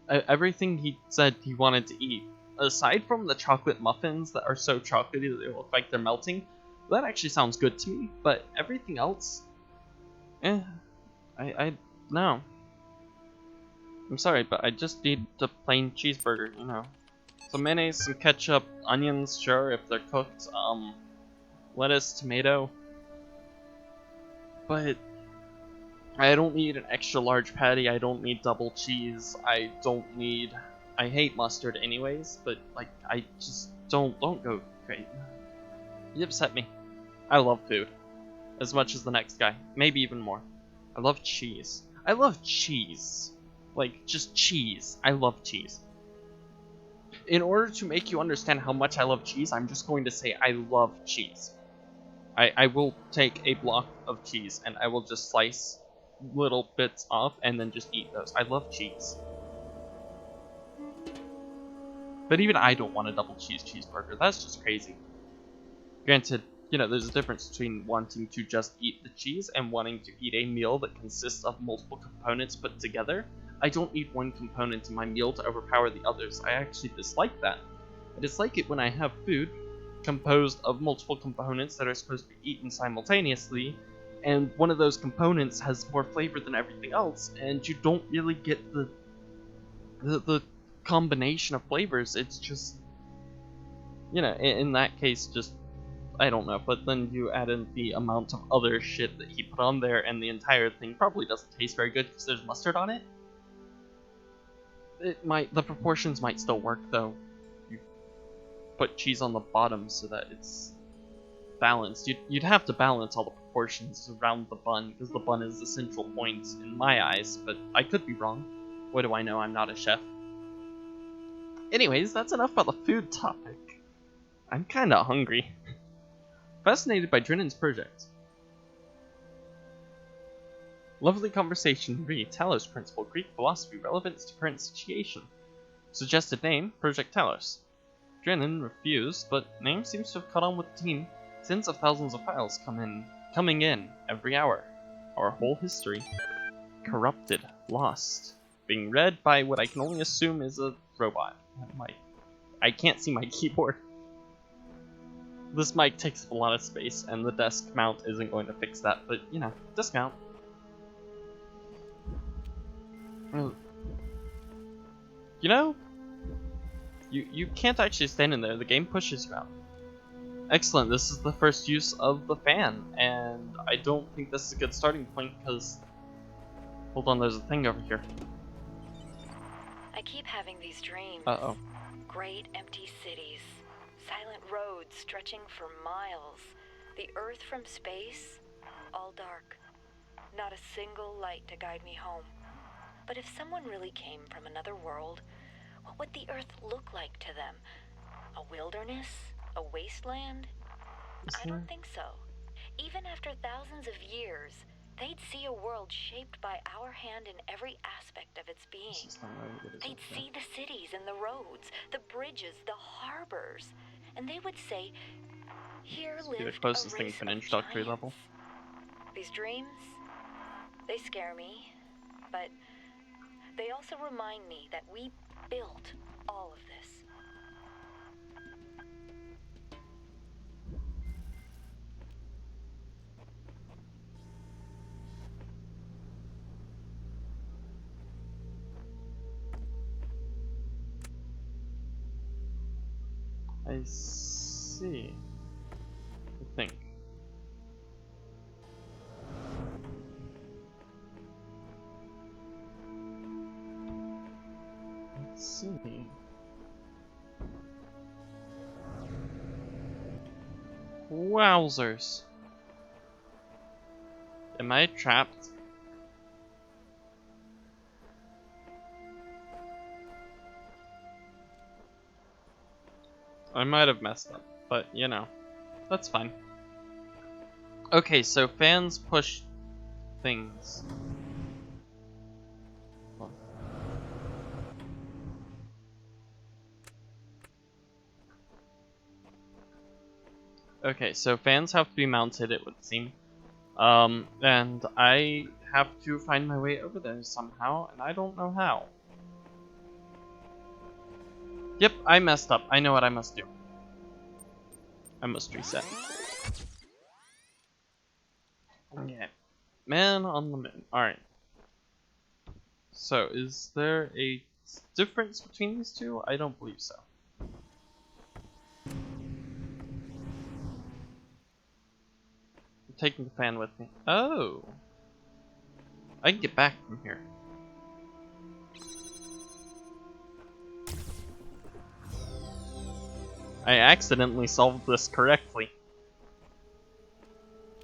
A: that. Everything he said he wanted to eat, aside from the chocolate muffins that are so chocolatey that they look like they're melting, that actually sounds good to me, but everything else, no. I'm sorry, but I just need the plain cheeseburger, you know. Some mayonnaise, some ketchup, onions, sure, if they're cooked, lettuce, tomato. But I don't need an extra large patty, I don't need double cheese, I hate mustard anyways, but like, I just don't go crazy. You upset me. I love food. As much as the next guy. Maybe even more. I love cheese. I love cheese. Like, just cheese. I love cheese. In order to make you understand how much I love cheese, I'm just going to say I love cheese. I will take a block of cheese and I will just slice little bits off and then just eat those. I love cheese. But even I don't want a double cheeseburger. That's just crazy. Granted, you know, there's a difference between wanting to just eat the cheese and wanting to eat a meal that consists of multiple components put together. I don't need one component in my meal to overpower the others. I actually dislike that. I dislike it when I have food composed of multiple components that are supposed to be eaten simultaneously, and one of those components has more flavor than everything else, and you don't really get the combination of flavors. It's just, you know, in that case, just, I don't know, but then you add in the amount of other shit that he put on there, and the entire thing probably doesn't taste very good because there's mustard on it. The proportions might still work though. You put cheese on the bottom so that it's balanced. You'd have to balance all the proportions around the bun because the bun is the central point in my eyes, but I could be wrong. What do I know? I'm not a chef. Anyways, that's enough about the food topic. I'm kinda hungry. Fascinated by Drinnan's project. Lovely conversation. Read Talos principle. Greek philosophy. Relevance to current situation. Suggested name. Project Talos. Drinnan refused, but name seems to have caught on with the team. Tens of thousands of files coming in every hour. Our whole history. Corrupted. Lost. Being read by what I can only assume is a robot. I can't see my keyboard. This mic takes up a lot of space, and the desk mount isn't going to fix that, but, you know, discount. You know, you can't actually stand in there. The game pushes you out. Excellent, this is the first use of the fan, and I don't think this is a good starting point, because... Hold on, there's a thing over here.
C: I keep having these dreams.
A: Uh-oh.
C: Great empty cities. Silent roads stretching for miles. The Earth from space, all dark. Not a single light to guide me home. But if someone really came from another world, what would the Earth look like to them? A wilderness? A wasteland? I don't think so. Even after thousands of years, they'd see a world shaped by our hand in every aspect of its being. They'd see the cities and the roads, the bridges, the harbors, and they would say, here lived
A: the closest
C: a
A: thing
C: race
A: to an
C: of
A: introductory
C: giants.
A: level.
C: These dreams, they scare me, but they also remind me that we built all of this.
A: I see. I think. Let's see. Wowzers. Am I trapped? I might have messed up, but you know, that's fine. Okay, so fans push things. Okay, so fans have to be mounted, it would seem. And I have to find my way over there somehow, and I don't know how. Yep, I messed up. I know what I must do. I must reset. Okay. Man on the moon. Alright. So, is there a difference between these two? I don't believe so. I'm taking the fan with me. Oh! I can get back from here. I accidentally solved this correctly.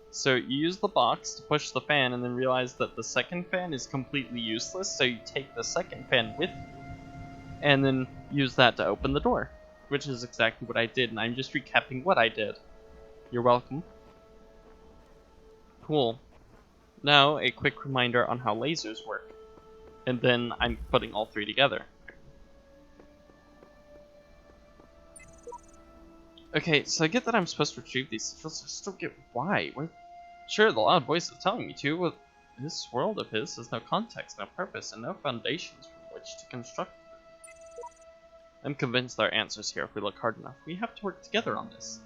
A: So you use the box to push the fan and then realize that the second fan is completely useless, so you take the second fan with you and then use that to open the door, which is exactly what I did, and I'm just recapping what I did. You're welcome. Cool. Now a quick reminder on how lasers work, and then I'm putting all three together. Okay, so I get that I'm supposed to retrieve these sigils, I just don't get why. Sure, the loud voice is telling me to, but this world of his has no context, no purpose, and no foundations from which to construct. I'm convinced there are answers here if we look hard enough. We have to work together on this.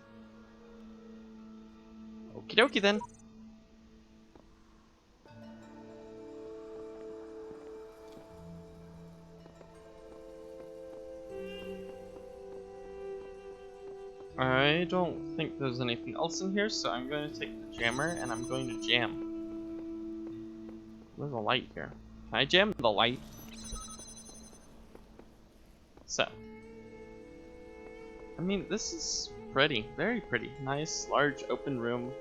A: Okie dokie then. I don't think there's anything else in here, so I'm going to take the jammer and I'm going to jam. There's a light here. Can I jam the light? So. I mean, this is pretty, very pretty. Nice, large, open room.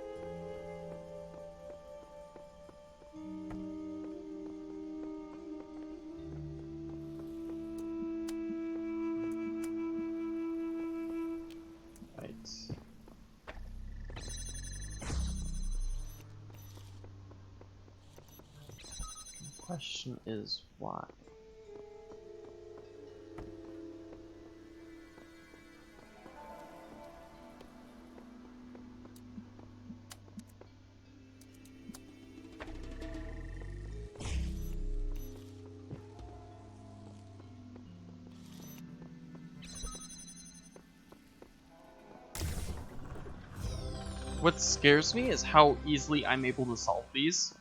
A: Right. question is why? What scares me is how easily I'm able to solve these.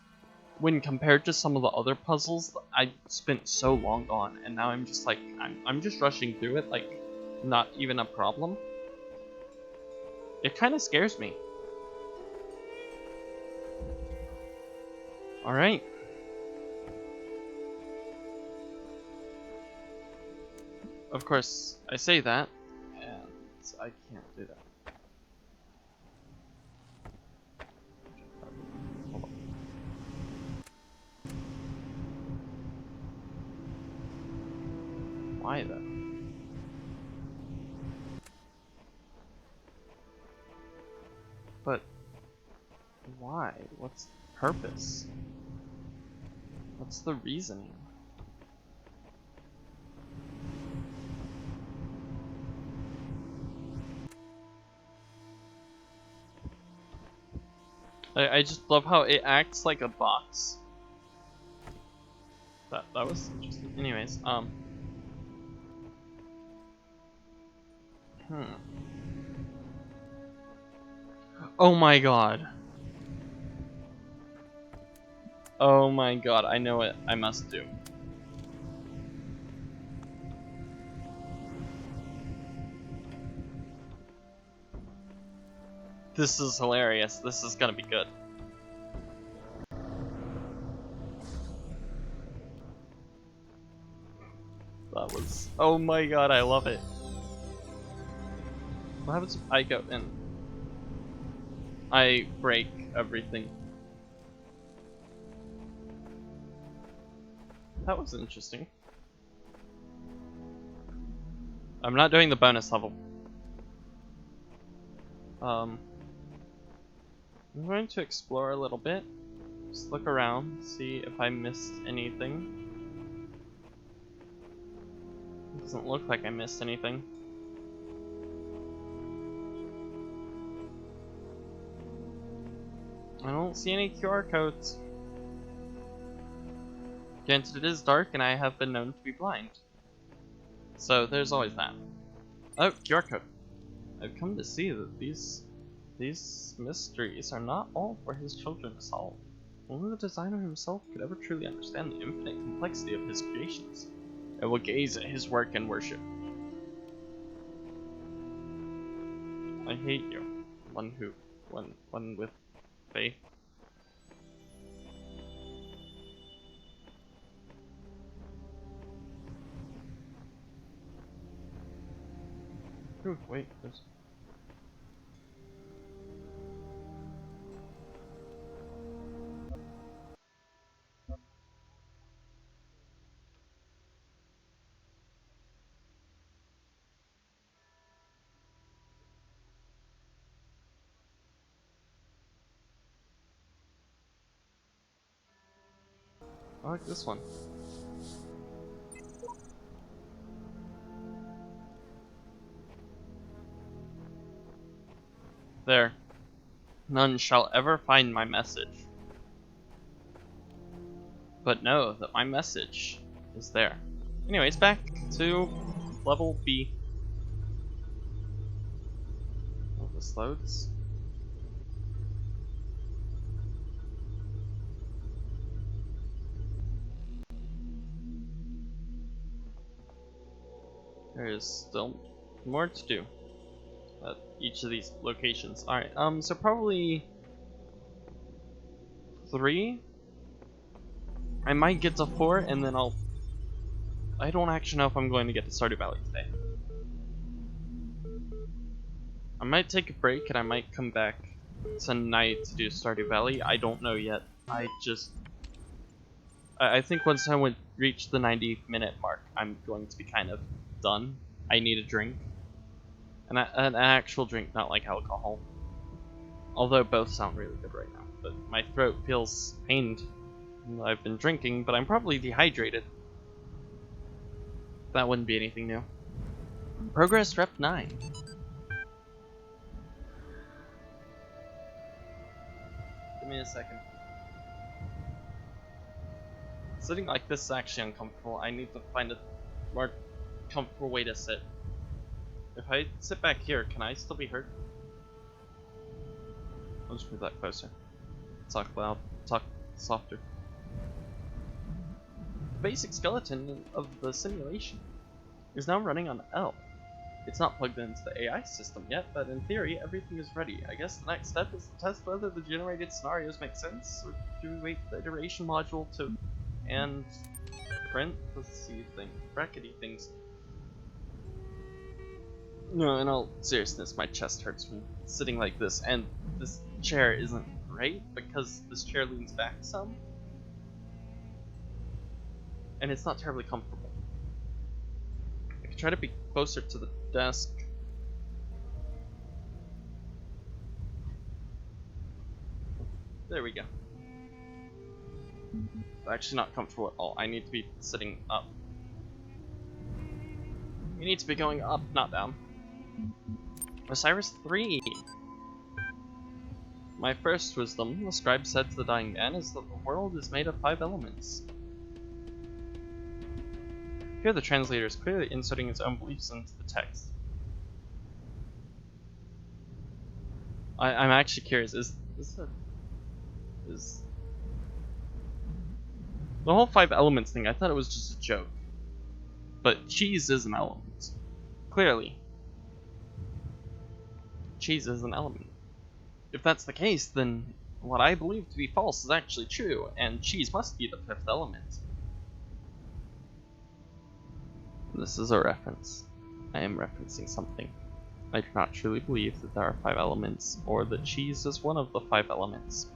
A: When compared to some of the other puzzles I spent so long on, and now I'm just like, I'm just rushing through it like not even a problem. It kind of scares me. Alright. Of course, I say that, and I can't do that. Hold on. Why though? But why? What's the purpose? What's the reasoning? I just love how it acts like a box. That was interesting. Anyways, Oh my god. Oh my god, I know what I must do. This is hilarious. This is gonna be good. That was... Oh my god, I love it. What happens if I go in? I break everything. That was interesting. I'm not doing the bonus level. I'm going to explore a little bit. Just look around, see if I missed anything. It doesn't look like I missed anything. I don't see any QR codes. Granted, it is dark and I have been known to be blind. So there's always that. Oh, QR code. I've come to see that these mysteries are not all for his children to solve. Only the designer himself could ever truly understand the infinite complexity of his creations. I will gaze at his work and worship. I hate you. One with faith. Ooh, wait, there's... I like this one. There. None shall ever find my message. But know that my message is there. Anyways, back to level B. Oh, this loads. There is still more to do at each of these locations. Alright, so probably 3? I might get to 4 and then I don't actually know if I'm going to get to Stardew Valley today. I might take a break and I might come back tonight to do Stardew Valley. I don't know yet. I think once I reach the 90-minute mark, I'm going to be kind of done. I need a drink. An actual drink, not like alcohol. Although both sound really good right now. But my throat feels pained I've been drinking, but I'm probably dehydrated. That wouldn't be anything new. Progress Rep 9. Give me a second. Sitting like this is actually uncomfortable. I need to find a more comfortable way to sit. If I sit back here, can I still be heard? I'll just move that closer. Talk loud. Talk softer. The basic skeleton of the simulation is now running on L. It's not plugged into the AI system yet, but in theory, everything is ready. I guess the next step is to test whether the generated scenarios make sense, or do we wait for the iteration module to and print the brackety things. No, in all seriousness, my chest hurts from sitting like this, and this chair isn't great because this chair leans back some, and it's not terribly comfortable. I could try to be closer to the desk. There we go. It's actually not comfortable at all. I need to be sitting up. You need to be going up, not down. Osiris 3. My first wisdom, the scribe said to the dying man, is that the world is made of 5 elements. Here the translator is clearly inserting his own beliefs into the text. I'm actually curious, is the whole 5 elements thing, I thought it was just a joke. But cheese is an element. Clearly. Cheese is an element. If that's the case, then what I believe to be false is actually true, and cheese must be the 5th element. This is a reference. I am referencing something. I do not truly believe that there are 5 elements, or that cheese is one of the 5 elements.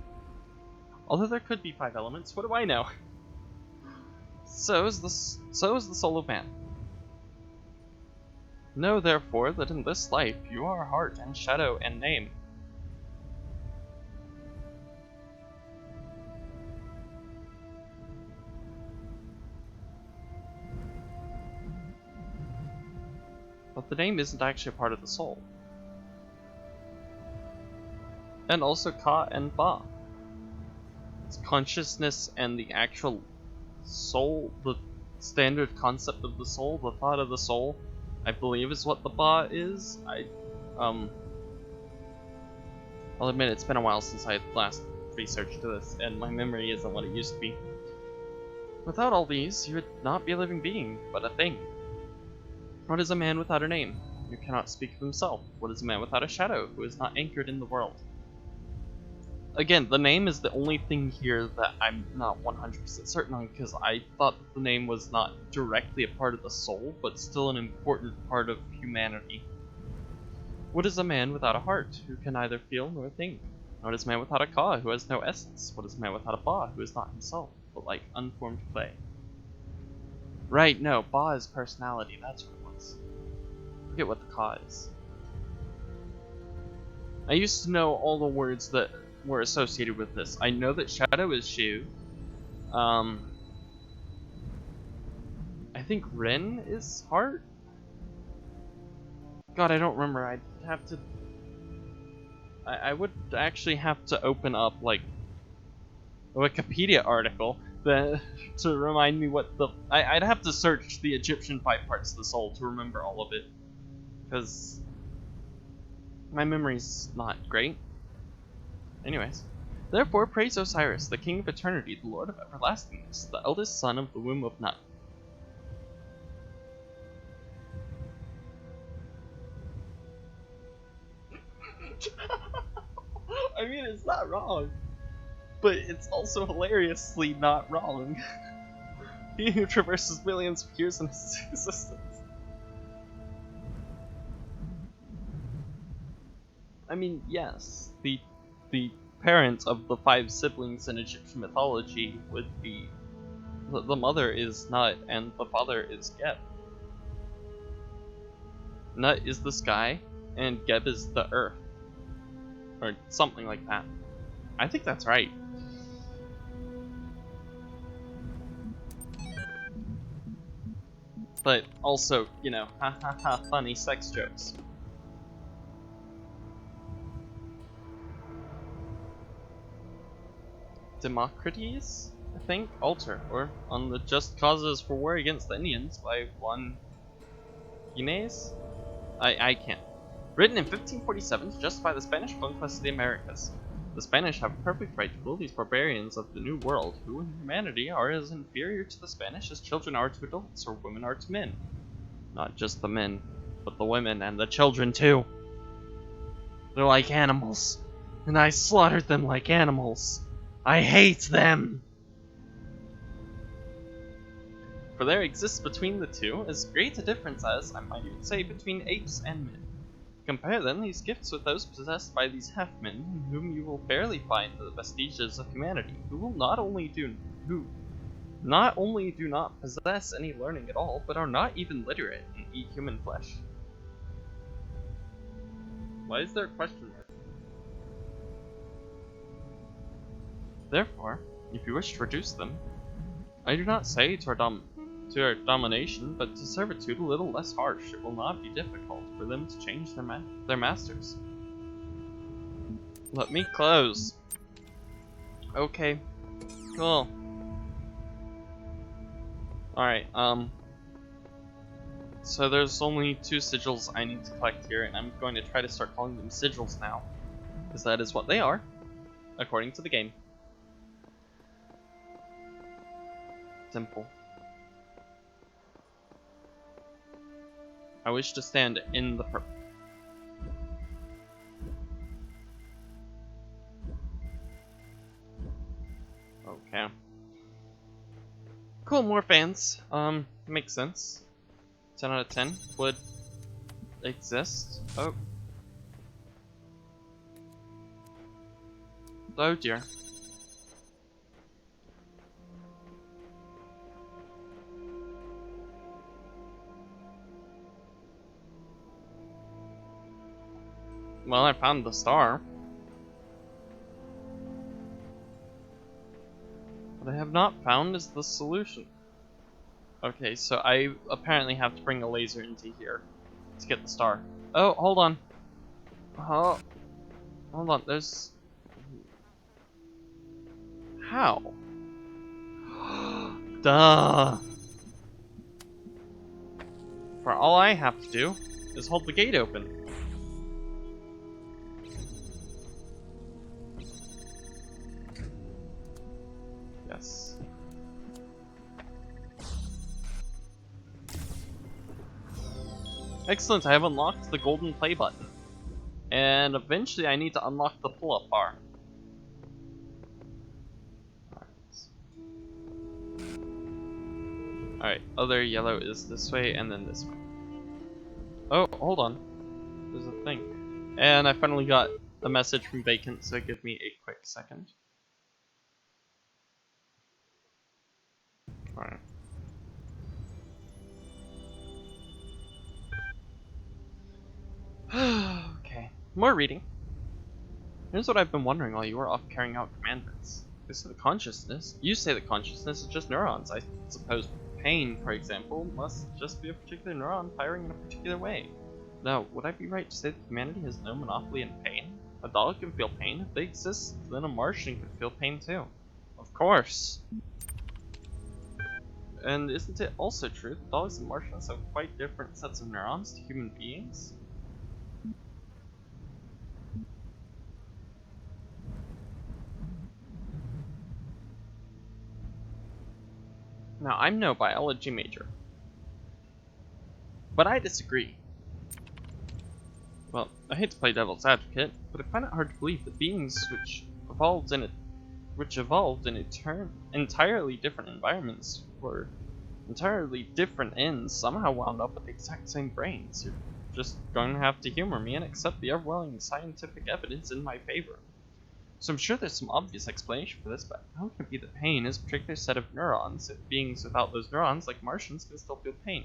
A: Although there could be 5 elements, what do I know? So is the soul of man. Know therefore that in this life you are heart and shadow and name. But the name isn't actually a part of the soul. And also Ka and Ba. It's consciousness and the actual soul, the standard concept of the soul, the thought of the soul, I believe is what the Ba is. I'll admit it's been a while since I last researched this, and my memory isn't what it used to be. Without all these, you would not be a living being, but a thing. What is a man without a name, who cannot speak of himself? What is a man without a shadow, who is not anchored in the world? Again, the name is the only thing here that I'm not 100% certain on, because I thought that the name was not directly a part of the soul, but still an important part of humanity. What is a man without a heart, who can neither feel nor think? What is a man without a Ka, who has no essence? What is a man without a Ba, who is not himself, but like unformed clay? Right, no, Ba is personality, that's what it was. Forget what the Ka is. I used to know all the words that were associated with this. I know that shadow is Shu. I think Ren is heart? God, I don't remember. I'd have to... I would actually have to open up, like, a Wikipedia article that, to remind me what the... I'd have to search the Egyptian 5 parts of the soul to remember all of it. Because my memory's not great. Anyways. Therefore praise Osiris, the king of eternity, the lord of everlastingness, the eldest son of the womb of Nut. I mean, it's not wrong, but it's also hilariously not wrong. He who traverses millions of years in his existence. I mean, yes, the parent of the 5 siblings in Egyptian mythology would be... The mother is Nut, and the father is Geb. Nut is the sky, and Geb is the earth. Or something like that. I think that's right. But also, you know, ha ha ha, funny sex jokes. Democrates, I think, alter, or on the just causes for war against the Indians by Juan Inez? I can't. Written in 1547 to justify the Spanish conquest of the Americas. The Spanish have a perfect right to rule these barbarians of the New World, who in humanity are as inferior to the Spanish as children are to adults or women are to men. Not just the men, but the women and the children too. They're like animals, and I slaughtered them like animals. I hate them! For there exists between the two as great a difference as, I might even say, between apes and men. Compare then these gifts with those possessed by these half-men, in whom you will barely find the vestiges of humanity, who will not only do not possess any learning at all, but are not even literate and eat human flesh. Why is there a question mark? Therefore, if you wish to reduce them, I do not say to our domination, but to servitude a little less harsh, it will not be difficult for them to change their masters. Let me close. Okay, cool. Alright, so there's only 2 sigils I need to collect here, and I'm going to try to start calling them sigils now, because that is what they are, according to the game. Temple. I wish to stand in the Okay. Cool, more fans. Makes sense. 10 out of 10 would exist. Oh. Oh dear. Well, I found the star. What I have not found is the solution. Okay, so I apparently have to bring a laser into here to get the star. Oh, hold on. Oh, hold on, there's... How? Duh! For all I have to do is hold the gate open. Yes. Excellent, I have unlocked the golden play button. And eventually I need to unlock the pull-up bar. Alright, other yellow is this way and then this way. Oh, hold on. There's a thing. And I finally got a message from Vacant, so give me a quick second. Alright. Okay, more reading. Here's what I've been wondering while you were off carrying out commandments. You say the consciousness is just neurons. I suppose pain, for example, must just be a particular neuron firing in a particular way. Now, would I be right to say that humanity has no monopoly in pain? A dog can feel pain. If they exist, then a Martian can feel pain too. Of course. And isn't it also true that dogs and Martians have quite different sets of neurons to human beings? Now, I'm no biology major, but I disagree. Well, I hate to play devil's advocate, but I find it hard to believe that beings which evolved in entirely different environments for entirely different ends somehow wound up with the exact same brains. You're just going to have to humor me and accept the overwhelming scientific evidence in my favor. So I'm sure there's some obvious explanation for this, but how can it be that pain is a particular set of neurons if beings without those neurons, like Martians, can still feel pain?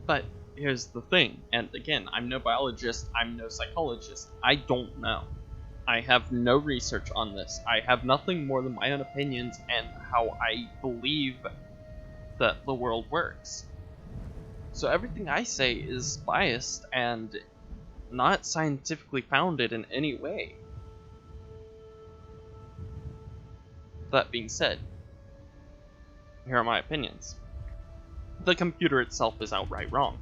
A: But here's the thing, and again, I'm no biologist, I'm no psychologist, I don't know. I have no research on this. I have nothing more than my own opinions and how I believe that the world works. So everything I say is biased and not scientifically founded in any way. That being said, here are my opinions. The computer itself is outright wrong.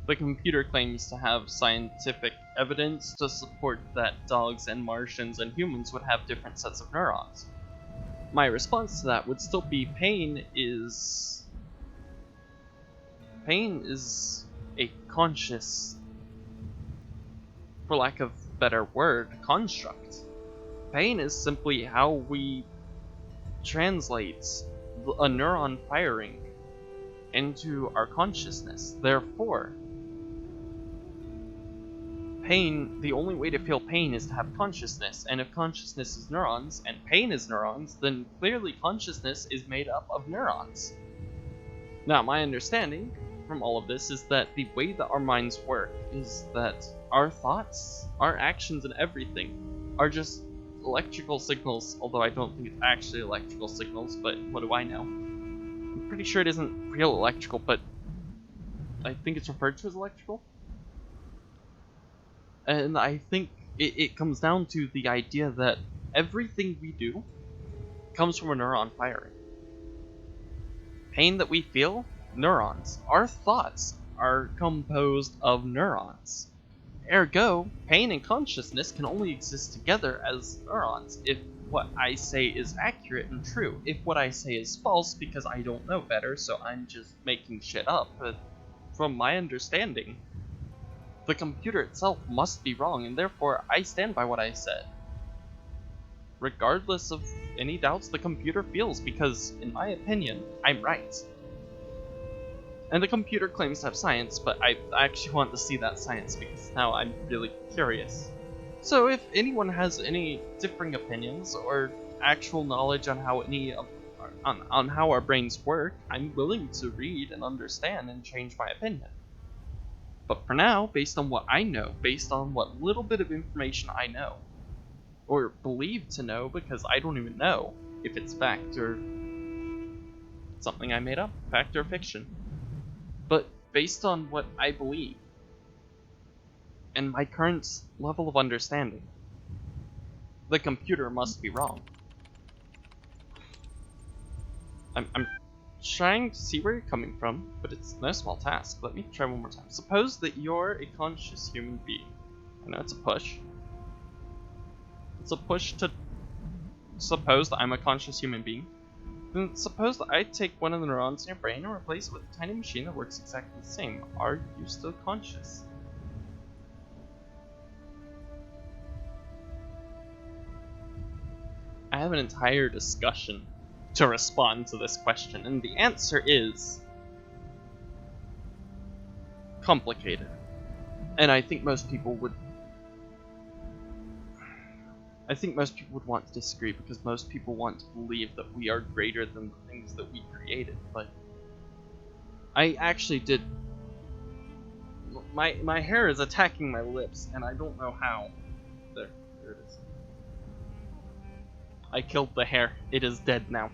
A: The computer claims to have scientific evidence to support that dogs and Martians and humans would have different sets of neurons. My response to that would still be pain is a conscious, for lack of a better word, construct. Pain is simply how we translate a neuron firing into our consciousness. Therefore, pain, the only way to feel pain is to have consciousness, and if consciousness is neurons and pain is neurons, then clearly consciousness is made up of neurons. Now, my understanding from all of this is that the way that our minds work is that our thoughts, our actions, and everything are just electrical signals, although I don't think it's actually electrical signals, but what do I know? I'm pretty sure it isn't real electrical, but I think it's referred to as electrical. And I think it comes down to the idea that everything we do comes from a neuron firing. Pain that we feel, neurons. Our thoughts are composed of neurons. Ergo, pain and consciousness can only exist together as neurons if what I say is accurate and true. If what I say is false because I don't know better, so I'm just making shit up. But from my understanding, the computer itself must be wrong, and therefore I stand by what I said. Regardless of any doubts the computer feels, because, in my opinion, I'm right. And the computer claims to have science, but I actually want to see that science because now I'm really curious. So if anyone has any differing opinions or actual knowledge on how on how our brains work, I'm willing to read and understand and change my opinion. But for now, based on what I know, based on what little bit of information I know, or believe to know because I don't even know if it's fact or something I made up, fact or fiction. But based on what I believe, and my current level of understanding, the computer must be wrong. I'm trying to see where you're coming from, but it's no small task. Let me try one more time. Suppose that you're a conscious human being. I know it's a push. It's a push to suppose that I'm a conscious human being. Then suppose that I take one of the neurons in your brain and replace it with a tiny machine that works exactly the same. Are you still conscious? I have an entire discussion to respond to this question, and the answer is complicated. And I think most people would want to disagree because most people want to believe that we are greater than the things that we created, but I actually did. My hair is attacking my lips, and I don't know how. There it is. I killed the hair. It is dead now.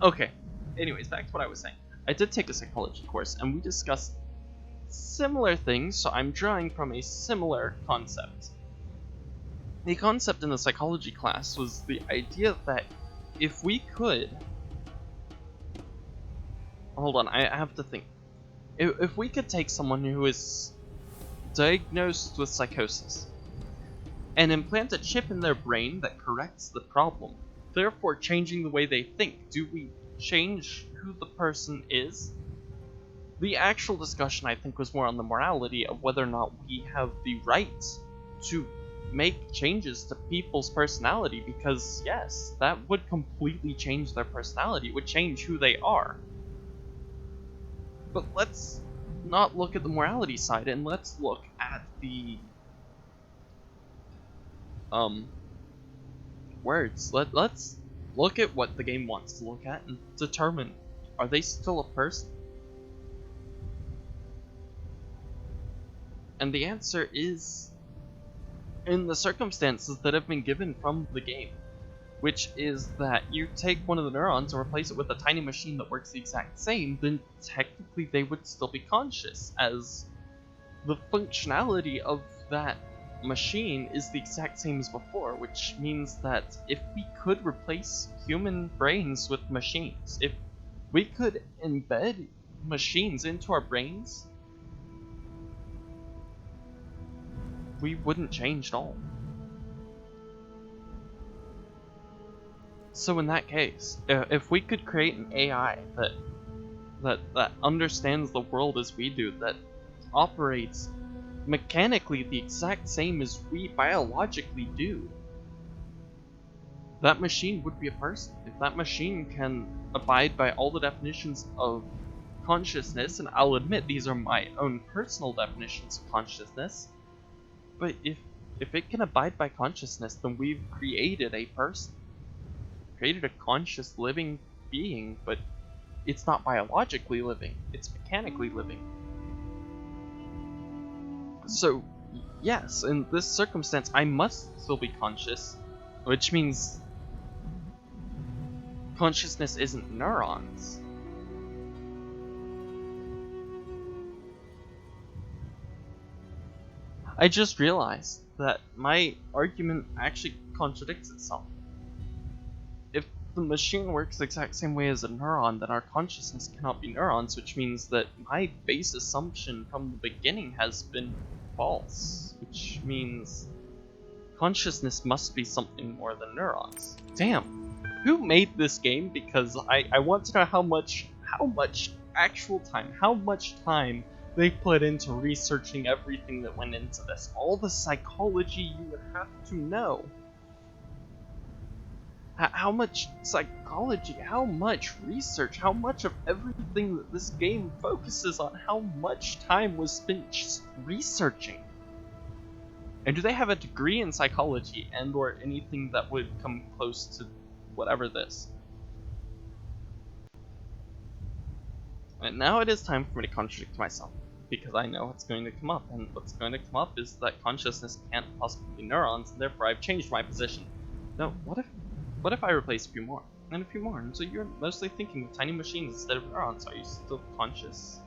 A: Okay. Anyways, back to what I was saying. I did take a psychology course, and we discussed similar things, so I'm drawing from a similar concept. The concept in the psychology class was the idea that if we could... Hold on, I have to think. If we could take someone who is diagnosed with psychosis and implant a chip in their brain that corrects the problem, therefore changing the way they think, do we change who the person is? The actual discussion, I think, was more on the morality of whether or not we have the right to make changes to people's personality, because yes, that would completely change their personality. It would change who they are. But let's not look at the morality side, and let's look at the words. Let's look at what the game wants to look at and determine, are they still a person? And the answer is in the circumstances that have been given from the game, which is that you take one of the neurons and replace it with a tiny machine that works the exact same, then technically they would still be conscious, as the functionality of that machine is the exact same as before, which means that if we could replace human brains with machines, if we could embed machines into our brains, we wouldn't change at all. So in that case, if we could create an AI that understands the world as we do, that operates mechanically the exact same as we biologically do, that machine would be a person. If that machine can abide by all the definitions of consciousness, and I'll admit these are my own personal definitions of consciousness, but if it can abide by consciousness, then we've created a person. Created a conscious living being, but it's not biologically living, it's mechanically living. So, yes, in this circumstance, I must still be conscious, which means consciousness isn't neurons. I just realized that my argument actually contradicts itself. If the machine works the exact same way as a neuron, then our consciousness cannot be neurons, which means that my base assumption from the beginning has been false, which means consciousness must be something more than neurons. Damn, who made this game? Because I want to know how much actual time, how much time they put into researching everything that went into this. All the psychology you would have to know. How much psychology, how much research, how much of everything that this game focuses on, how much time was spent just researching? And do they have a degree in psychology and or anything that would come close to whatever this? And now it is time for me to contradict myself, because I know what's going to come up, and what's going to come up is that consciousness can't possibly be neurons, and therefore I've changed my position. Now, what if I replace a few more, and a few more, and so you're mostly thinking of tiny machines instead of neurons? Are you still conscious?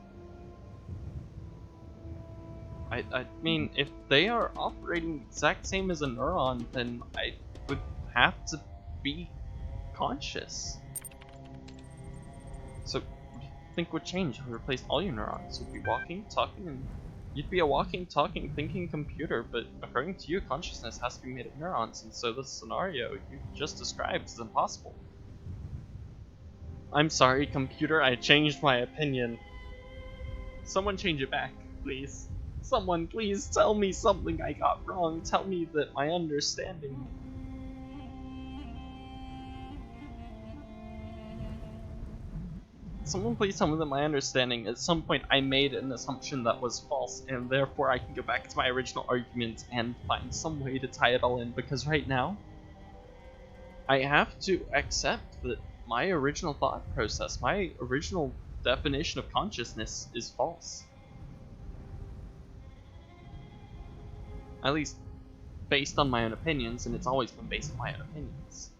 A: I mean, if they are operating the exact same as a neuron, then I would have to be conscious. So, what do you think would change if we replaced all your neurons? You'd be walking, talking, and you'd be a walking, talking, thinking computer, but according to you, consciousness has to be made of neurons, and so the scenario you just described is impossible. I'm sorry, computer, I changed my opinion. Someone change it back, please. Someone please tell me something I got wrong. Tell me that my understanding... Someone please tell me that my understanding, at some point I made an assumption that was false, and therefore I can go back to my original argument and find some way to tie it all in, because right now, I have to accept that my original thought process, my original definition of consciousness is false. At least based on my own opinions, and it's always been based on my own opinions.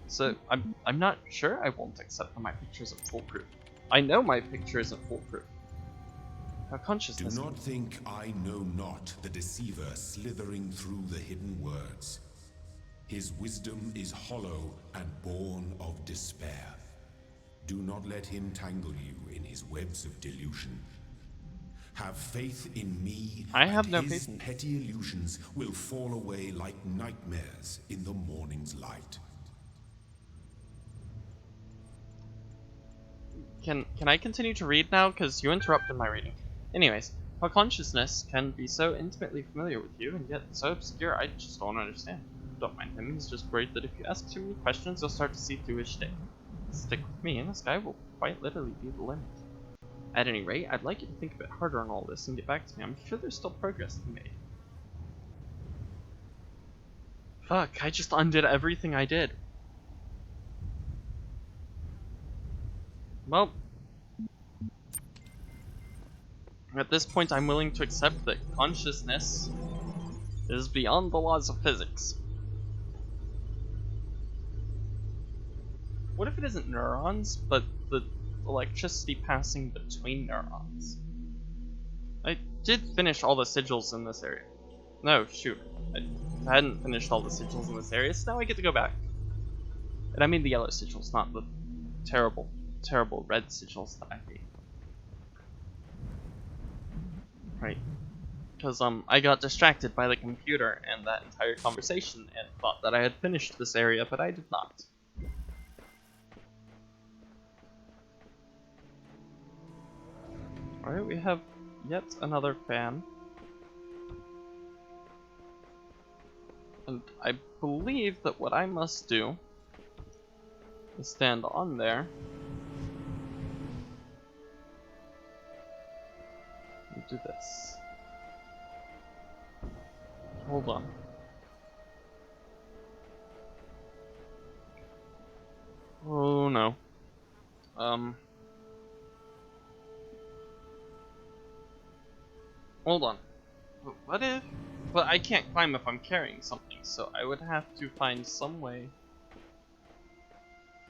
A: So I'm not sure I won't accept that my picture isn't foolproof. I know my picture isn't foolproof. How consciousness...
B: Do not think I know not the deceiver slithering through the hidden words. His wisdom is hollow and born of despair. Do not let him tangle you in his webs of delusion. Have faith in me,
A: I have
B: and
A: no
B: his
A: faith in you.
B: petty illusions will fall away like nightmares in the morning's light.
A: Can I continue to read now? Because you interrupted my reading. Anyways, how consciousness can be so intimately familiar with you and yet so obscure, I just don't understand. Don't mind him, he's just worried that if you ask too many questions, you'll start to see through his shtick. Stick with me, and the sky will quite literally be the limit. At any rate, I'd like you to think a bit harder on all this and get back to me. I'm sure there's still progress to be made. Fuck, I just undid everything I did. Well, At this point, I'm willing to accept that consciousness is beyond the laws of physics. What if it isn't neurons, but the electricity passing between neurons? I did finish all the sigils in this area. No, shoot. I hadn't finished all the sigils in this area, so now I get to go back. And I mean the yellow sigils, not the terrible, terrible red sigils that I hate. Right. Because, I got distracted by the computer and that entire conversation and thought that I had finished this area, but I did not. Alright, we have yet another fan. And I believe that what I must do is stand on there and do this. Hold on. Oh no. Hold on. What if... Well, I can't climb if I'm carrying something, so I would have to find some way...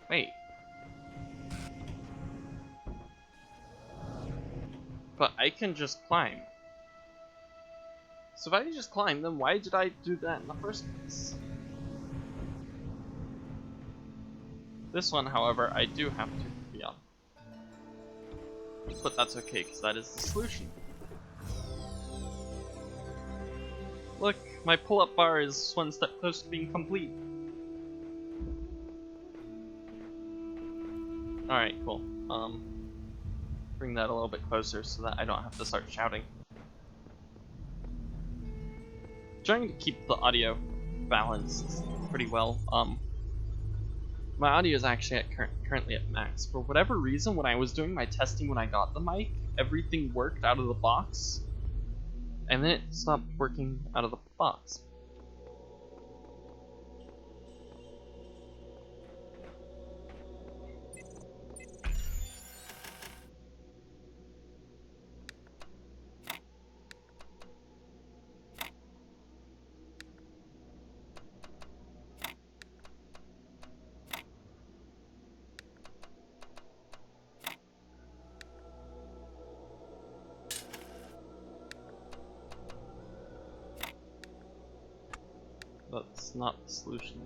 A: Wait. But I can just climb. So if I just climb, then why did I do that in the first place? This one, however, I do have to be on. But that's okay, because that is the solution. Look, my pull-up bar is one step closer to being complete. Alright, cool. Bring that a little bit closer so that I don't have to start shouting. Trying to keep the audio balanced pretty well. My audio is actually at currently at max. For whatever reason, when I was doing my testing when I got the mic, everything worked out of the box, and then it stopped working out of the box. That's not the solution.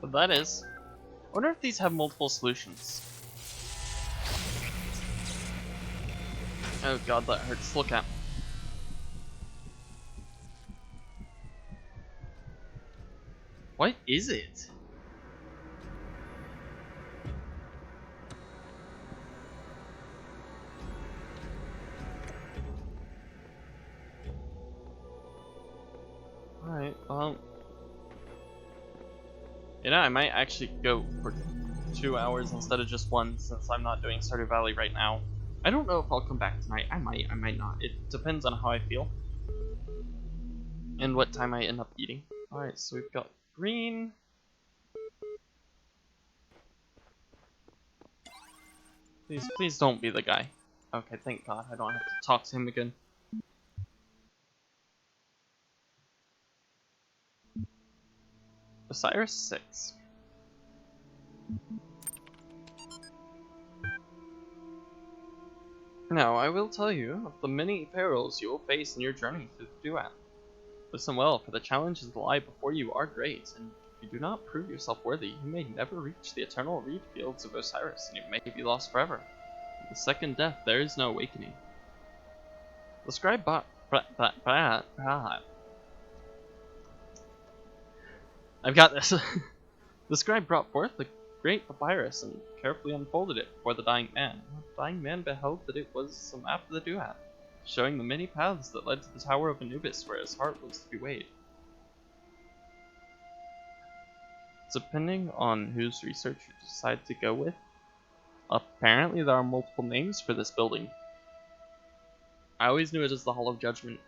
A: But that is... I wonder if these have multiple solutions. Oh god, that hurts to look at. What is it? Alright, you know, I might actually go for 2 hours instead of just 1, since I'm not doing Stardew Valley right now. I don't know if I'll come back tonight. I might not. It depends on how I feel. And what time I end up eating. Alright, so we've got green. Please don't be the guy. Okay, thank God, I don't have to talk to him again. Osiris 6. Now, I will tell you of the many perils you will face in your journey through the Duat. Listen well, for the challenges that lie before you are great, and if you do not prove yourself worthy, you may never reach the eternal reed fields of Osiris, and you may be lost forever. In the second death, there is no awakening. The scribe I've got this. The scribe brought forth the great papyrus and carefully unfolded it before the dying man. The dying man beheld that it was a map of the Duat, showing the many paths that led to the Tower of Anubis where his heart was to be weighed. Depending on whose research you decide to go with, apparently there are multiple names for this building. I always knew it as the Hall of Judgment.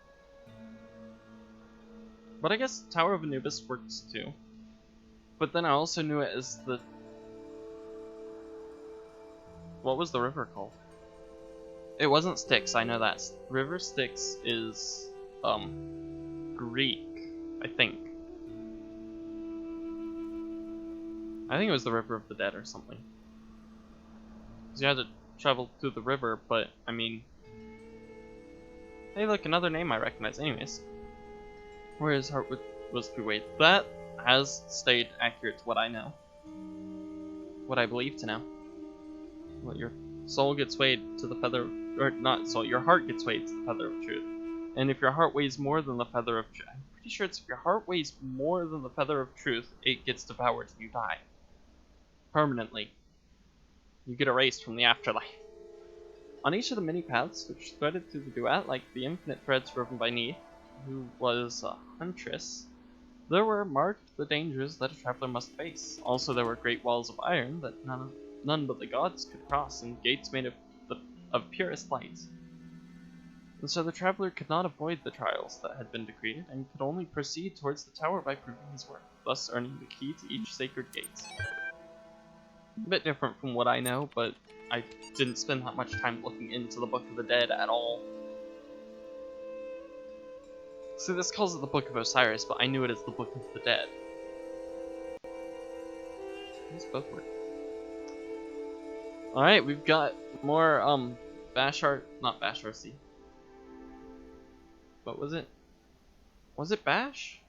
A: But I guess Tower of Anubis works too. But then I also knew it as the... What was the river called? It wasn't Styx, I know that. River Styx is, Greek, I think. I think it was the River of the Dead or something. Because you had to travel through the river, but, I mean... Hey look, another name I recognize. Anyways. Where his heart was to be weighed. That has stayed accurate to what I know. What I believe to know. Well, your soul gets weighed to the feather... Or not soul, your heart gets weighed to the feather of truth. And if your heart weighs more than the feather of truth... I'm pretty sure it's if your heart weighs more than the feather of truth, it gets devoured and you die. Permanently. You get erased from the afterlife. On each of the many paths which threaded through the duet, like the infinite threads woven by Neith, who was a huntress, there were marked the dangers that a traveler must face. Also there were great walls of iron that none but the gods could cross, and gates made of purest light. And so the traveler could not avoid the trials that had been decreed, and could only proceed towards the tower by proving his worth, thus earning the key to each sacred gate. A bit different from what I know, but I didn't spend that much time looking into the Book of the Dead at all. See, this calls it the Book of Osiris, but I knew it as the Book of the Dead. These both work. Alright, we've got more, not Bash RC. What was it? Was it Bash?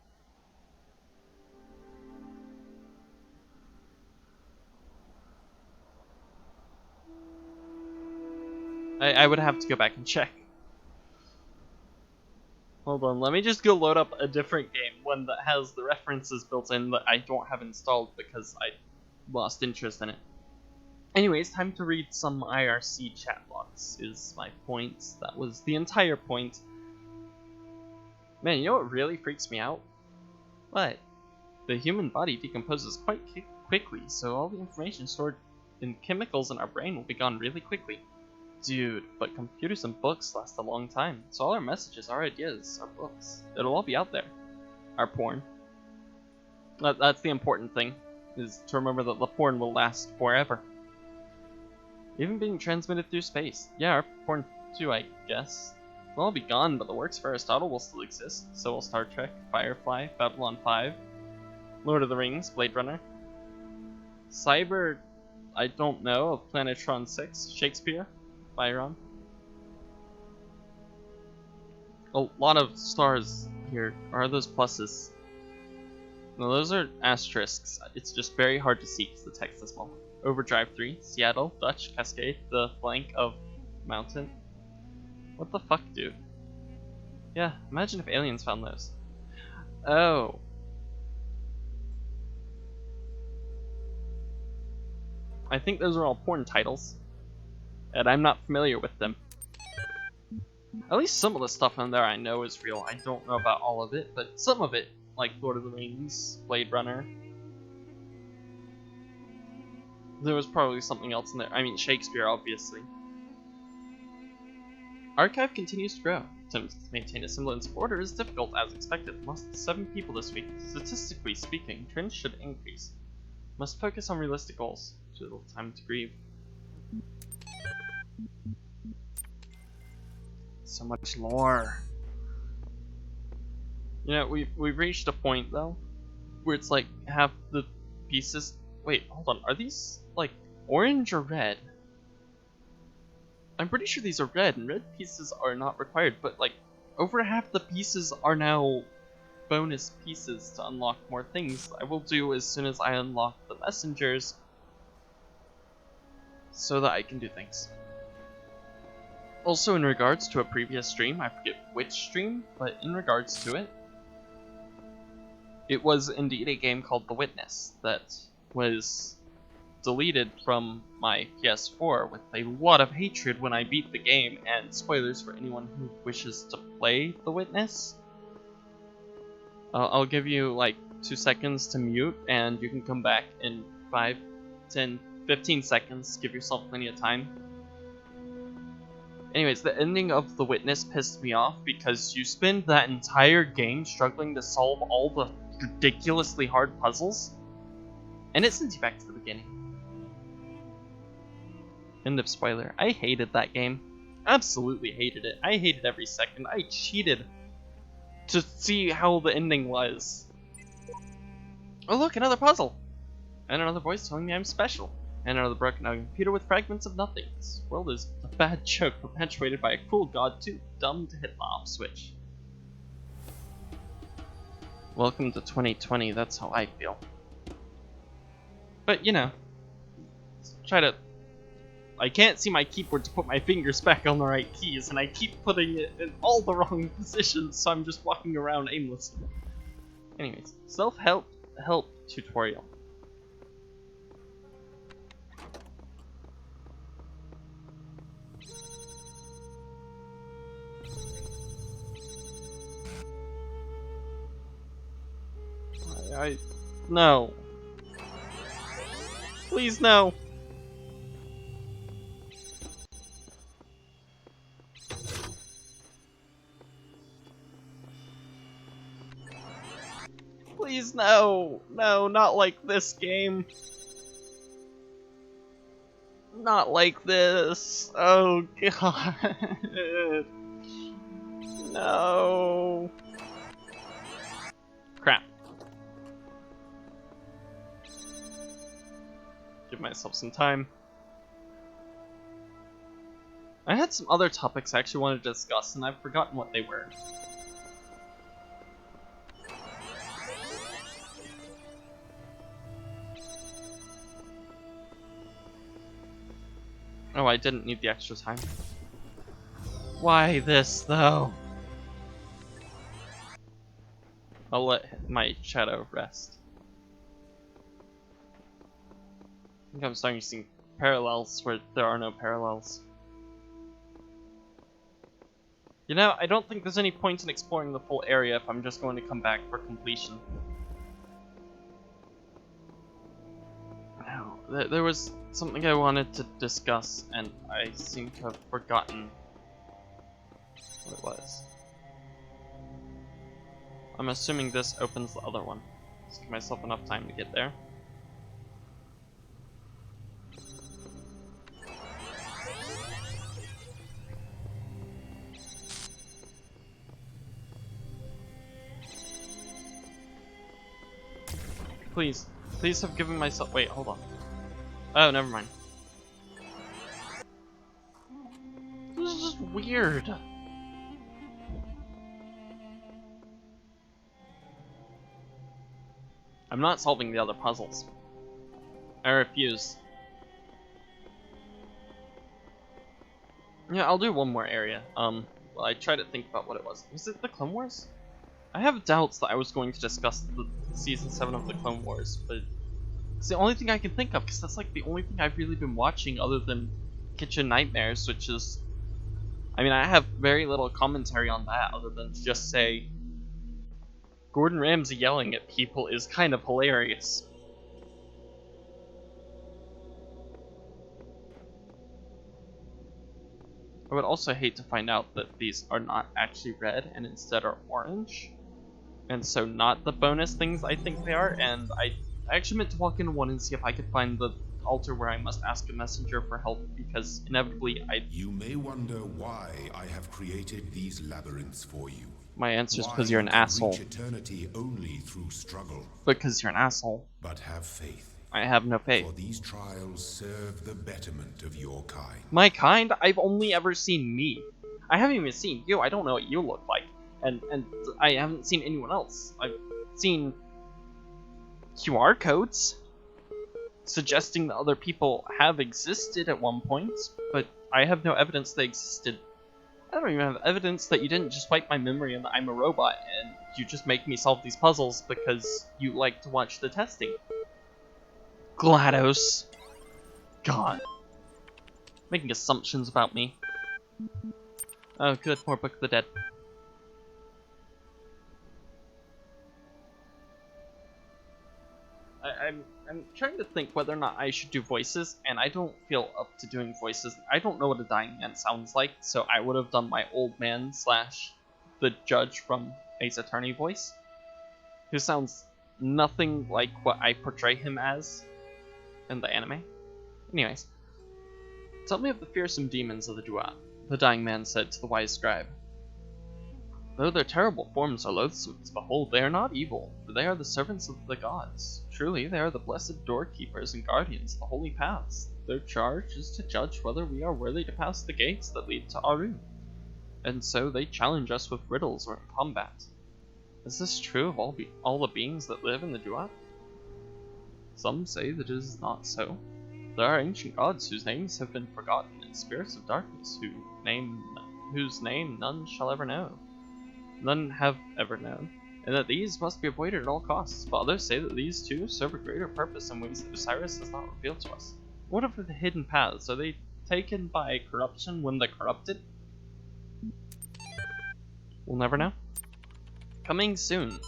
A: I would have to go back and check. Hold on, let me just go load up a different game, one that has the references built in that I don't have installed because I lost interest in it. Anyways, time to read some IRC chat logs, is my point. That was the entire point. Man, you know what really freaks me out? What? The human body decomposes quite quickly, so all the information stored in chemicals in our brain will be gone really quickly. Dude, but computers and books last a long time, so all our messages, our ideas, our books, it'll all be out there. Our porn. That's the important thing, is to remember that the porn will last forever. Even being transmitted through space. Yeah, our porn too, I guess. They'll all be gone, but the works of Aristotle will still exist. So will Star Trek, Firefly, Babylon 5, Lord of the Rings, Blade Runner. Cyber, I don't know, of Planetron 6, Shakespeare, Byron. A lot of stars here. Are those pluses? No, those are asterisks. It's just very hard to see because the text is small. Overdrive 3, Seattle, Dutch, Cascade, the flank of mountain. What the fuck, dude? Yeah, imagine if aliens found those. Oh. I think those are all porn titles. And I'm not familiar with them. At least some of the stuff on there I know is real. I don't know about all of it, but some of it, like Lord of the Rings, Blade Runner. There was probably something else in there. I mean, Shakespeare, obviously. Archive continues to grow. To maintain a semblance of order is difficult as expected. Lost 7 people this week. Statistically speaking, trends should increase. Must focus on realistic goals. Too little time to grieve. So much lore. You know, we've reached a point though, where it's like half the pieces. Wait, hold on. Are these like orange or red? I'm pretty sure these are red, and red pieces are not required, but like over half the pieces are now bonus pieces to unlock more things. I will do as soon as I unlock the messengers so that I can do things. Also, in regards to a previous stream, I forget which stream, but in regards to it, it was indeed a game called The Witness that was deleted from my PS4 with a lot of hatred when I beat the game, and spoilers for anyone who wishes to play The Witness. I'll give you like 2 seconds to mute, and you can come back in 5, 10, 15 seconds. Give yourself plenty of time. Anyways, the ending of The Witness pissed me off because you spend that entire game struggling to solve all the ridiculously hard puzzles, and it sends you back to the beginning. End of spoiler. I hated that game. Absolutely hated it. I hated every second. I cheated to see how the ending was. Oh look, another puzzle! And another voice telling me I'm special. And another broken down computer with fragments of nothing. This world is a bad joke perpetuated by a cruel god too dumb to hit the off switch. Welcome to 2020, that's how I feel. But you know, try to... I can't see my keyboard to put my fingers back on the right keys, and I keep putting it in all the wrong positions, so I'm just walking around aimlessly. Anyways, self-help tutorial. No. Please, no. Please, no. No, not like this game. Not like this. Oh, God. No. Crap. Give myself some time. I had some other topics I actually wanted to discuss, and I've forgotten what they were. Oh, I didn't need the extra time. Why this, though? I'll let my shadow rest. I think I'm starting to see parallels where there are no parallels. You know, I don't think there's any point in exploring the full area if I'm just going to come back for completion. No, there was something I wanted to discuss, and I seem to have forgotten what it was. I'm assuming this opens the other one. Just give myself enough time to get there. Please have given myself... Wait, hold on. Oh, never mind. This is just weird. I'm not solving the other puzzles. I refuse. Yeah, I'll do one more area. Well, I tried to think about what it was. Was it the Clone Wars? I have doubts that I was going to discuss the Season 7 of the Clone Wars, but it's the only thing I can think of, because that's like the only thing I've really been watching other than Kitchen Nightmares, which is... I mean, I have very little commentary on that, other than to just say Gordon Ramsay yelling at people is kind of hilarious. I would also hate to find out that these are not actually red and instead are orange. And so not the bonus things I think they are, and I actually meant to walk into one and see if I could find the altar where I must ask a messenger for help, because inevitably
B: You may wonder why I have created these labyrinths for you.
A: my answer is
B: Why
A: because you're an
B: you can
A: asshole.
B: reach eternity only through struggle.
A: Because you're an asshole.
B: But have faith,
A: I have no faith.
B: for these trials serve the betterment of your kind.
A: My kind? I've only ever seen me. I haven't even seen you. I don't know what you look like. And I haven't seen anyone else. I've seen QR codes suggesting that other people have existed at one point, but I have no evidence they existed. I don't even have evidence that you didn't just wipe my memory and that I'm a robot and you just make me solve these puzzles because you like to watch the testing. GLaDOS. God. Making assumptions about me. Oh good, more Book of the Dead. I'm trying to think whether or not I should do voices, and I don't feel up to doing voices. I don't know what a dying man sounds like, so I would have done my old man slash the judge from Ace Attorney voice, who sounds nothing like what I portray him as in the anime. Anyways, tell me of the fearsome demons of the Duat, the dying man said to the wise scribe. Though their terrible forms are loathsome to behold, they are not evil, for they are the servants of the gods. Truly, they are the blessed doorkeepers and guardians of the holy paths. Their charge is to judge whether we are worthy to pass the gates that lead to Aru. And so they challenge us with riddles or in combat. Is this true of all the beings that live in the Duat? Some say that it is not so. There are ancient gods whose names have been forgotten, and spirits of darkness whose name none shall ever know. None have ever known, and that these must be avoided at all costs, but others say that these too serve a greater purpose in ways that Osiris has not revealed to us. What of the hidden paths? Are they taken by corruption when they're corrupted? We'll never know. Coming soon.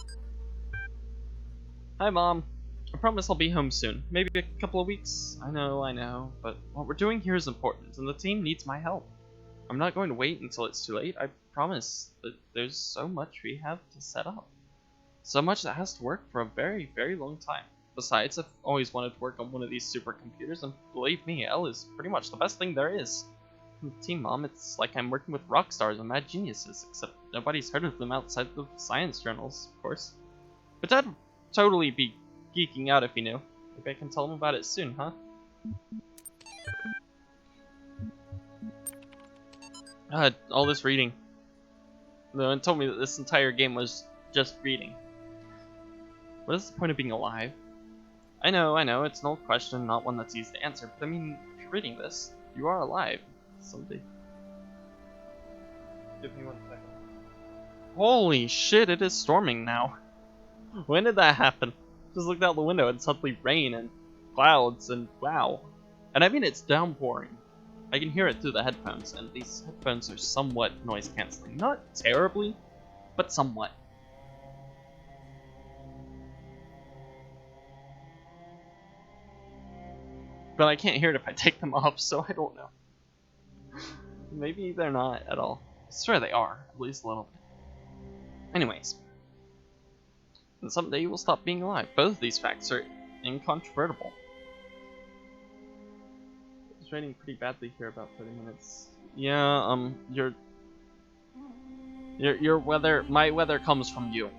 A: Hi, Mom. I promise I'll be home soon. Maybe a couple of weeks. I know, but what we're doing here is important, and the team needs my help. I'm not going to wait until it's too late. I promise that there's so much we have to set up. So much that has to work for a very, very long time. Besides, I've always wanted to work on one of these supercomputers, and believe me, L is pretty much the best thing there is. Team Mom, it's like I'm working with rock stars and mad geniuses, except nobody's heard of them outside the science journals, of course. But Dad would totally be geeking out if he knew. Maybe I can tell him about it soon, huh? All this reading. No one told me that this entire game was just reading. What is the point of being alive? I know, it's an old question, not one that's easy to answer, but I mean, if you're reading this, you are alive. Someday. Give me 1 second. Holy shit, it is storming now. When did that happen? Just looked out the window and suddenly rain and clouds and wow. And I mean, it's downpouring. I can hear it through the headphones, and these headphones are somewhat noise cancelling. Not terribly, but somewhat. But I can't hear it if I take them off, so I don't know. Maybe they're not at all. I swear they are, at least a little bit. Anyways. And someday you will stop being alive. Both of these facts are incontrovertible. It's raining pretty badly here about 30 minutes. Yeah, your weather, my weather comes from you.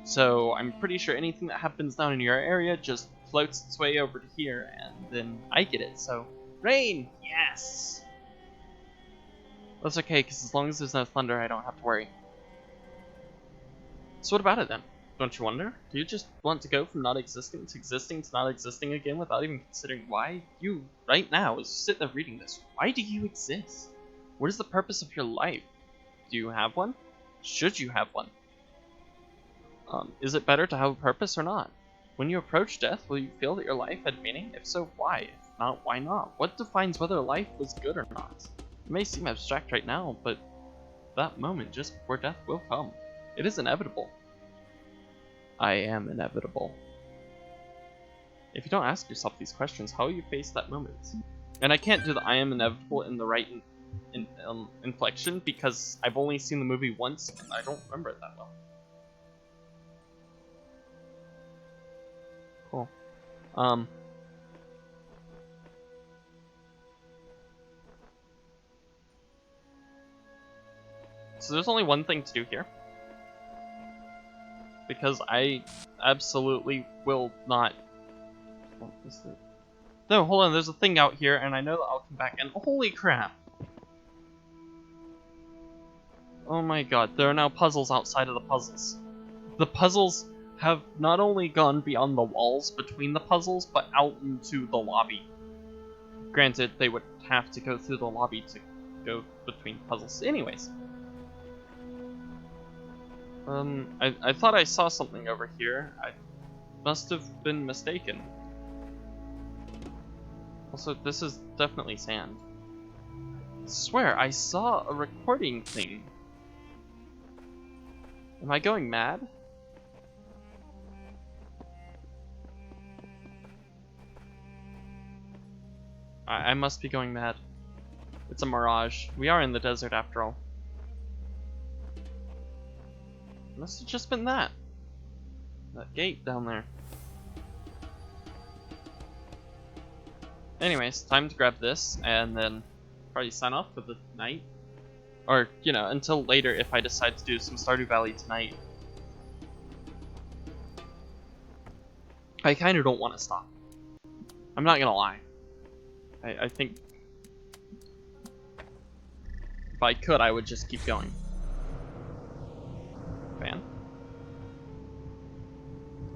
A: So I'm pretty sure anything that happens down in your area just floats its way over to here, and then I get it, so... Rain! Yes! That's okay, because as long as there's no thunder, I don't have to worry. So what about it then? Don't you wonder? Do you just want to go from not existing to not existing again without even considering why? You, right now, is sitting there reading this. Why do you exist? What is the purpose of your life? Do you have one? Should you have one? Is it better to have a purpose or not? When you approach death, will you feel that your life had meaning? If so, why? If not, why not? What defines whether life was good or not? It may seem abstract right now, but that moment just before death will come. It is inevitable. I am inevitable. If you don't ask yourself these questions, how will you face that moment? And I can't do the I am inevitable in the right inflection because I've only seen the movie once and I don't remember it that well. Cool. So there's only one thing to do here. Because I absolutely will not... What is it? No, hold on, there's a thing out here, and I know that I'll come back and... Holy crap! Oh my god, there are now puzzles outside of the puzzles. The puzzles have not only gone beyond the walls between the puzzles, but out into the lobby. Granted, they would have to go through the lobby to go between puzzles. Anyways. I thought I saw something over here. I must have been mistaken. Also, this is definitely sand. I swear, I saw a recording thing. Am I going mad? I must be going mad. It's a mirage. We are in the desert after all. Must have just been that. That gate down there. Anyways, time to grab this and then probably sign off for the night. Or, you know, until later if I decide to do some Stardew Valley tonight. I kind of don't want to stop. I'm not gonna lie. I think if I could, I would just keep going. Fan?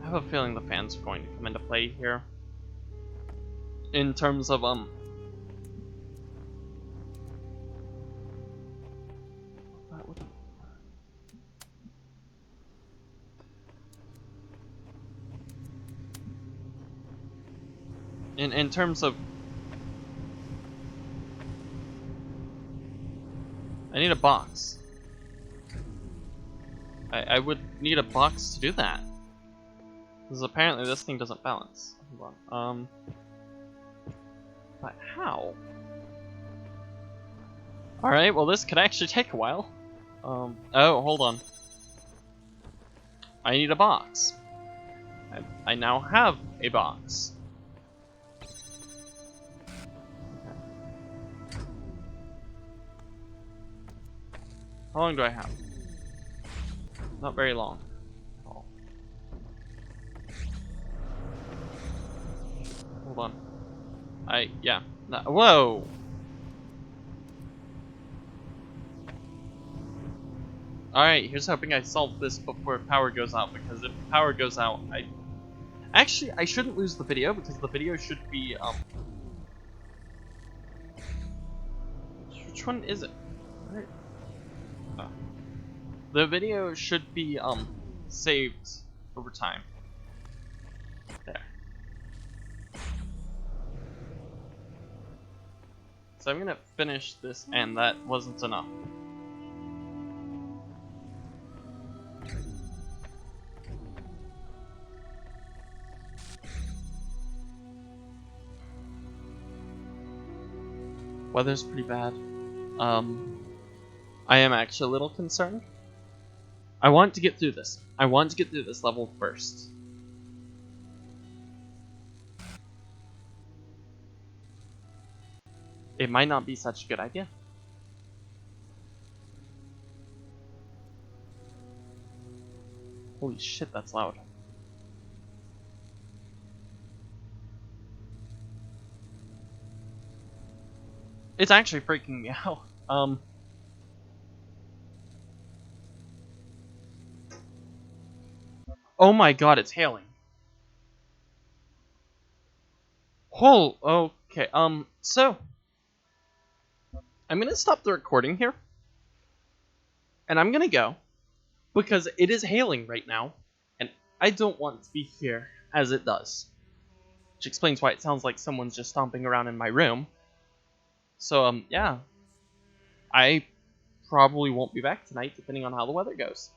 A: I have a feeling the fans are going to come into play here. In terms of, in terms of, I need a box. I would need a box to do that. Because apparently this thing doesn't balance. Hold on. But how? Alright, well this could actually take a while. Oh, hold on. I need a box. I now have a box. How long do I have? Not very long. Oh. Hold on. Yeah. No, whoa! Alright, here's hoping I solve this before power goes out, because if power goes out, Actually, I shouldn't lose the video, because the video should be, Which one is it? Where? The video should be, saved over time. There. So I'm gonna finish this, and that wasn't enough. Weather's pretty bad. I am actually a little concerned. I want to get through this. I want to get through this level first. It might not be such a good idea. Holy shit, that's loud. It's actually freaking me out. Oh my god, it's hailing. Okay, so I'm gonna stop the recording here. And I'm gonna go. Because it is hailing right now. And I don't want to be here as it does. Which explains why it sounds like someone's just stomping around in my room. So, yeah. I probably won't be back tonight, depending on how the weather goes.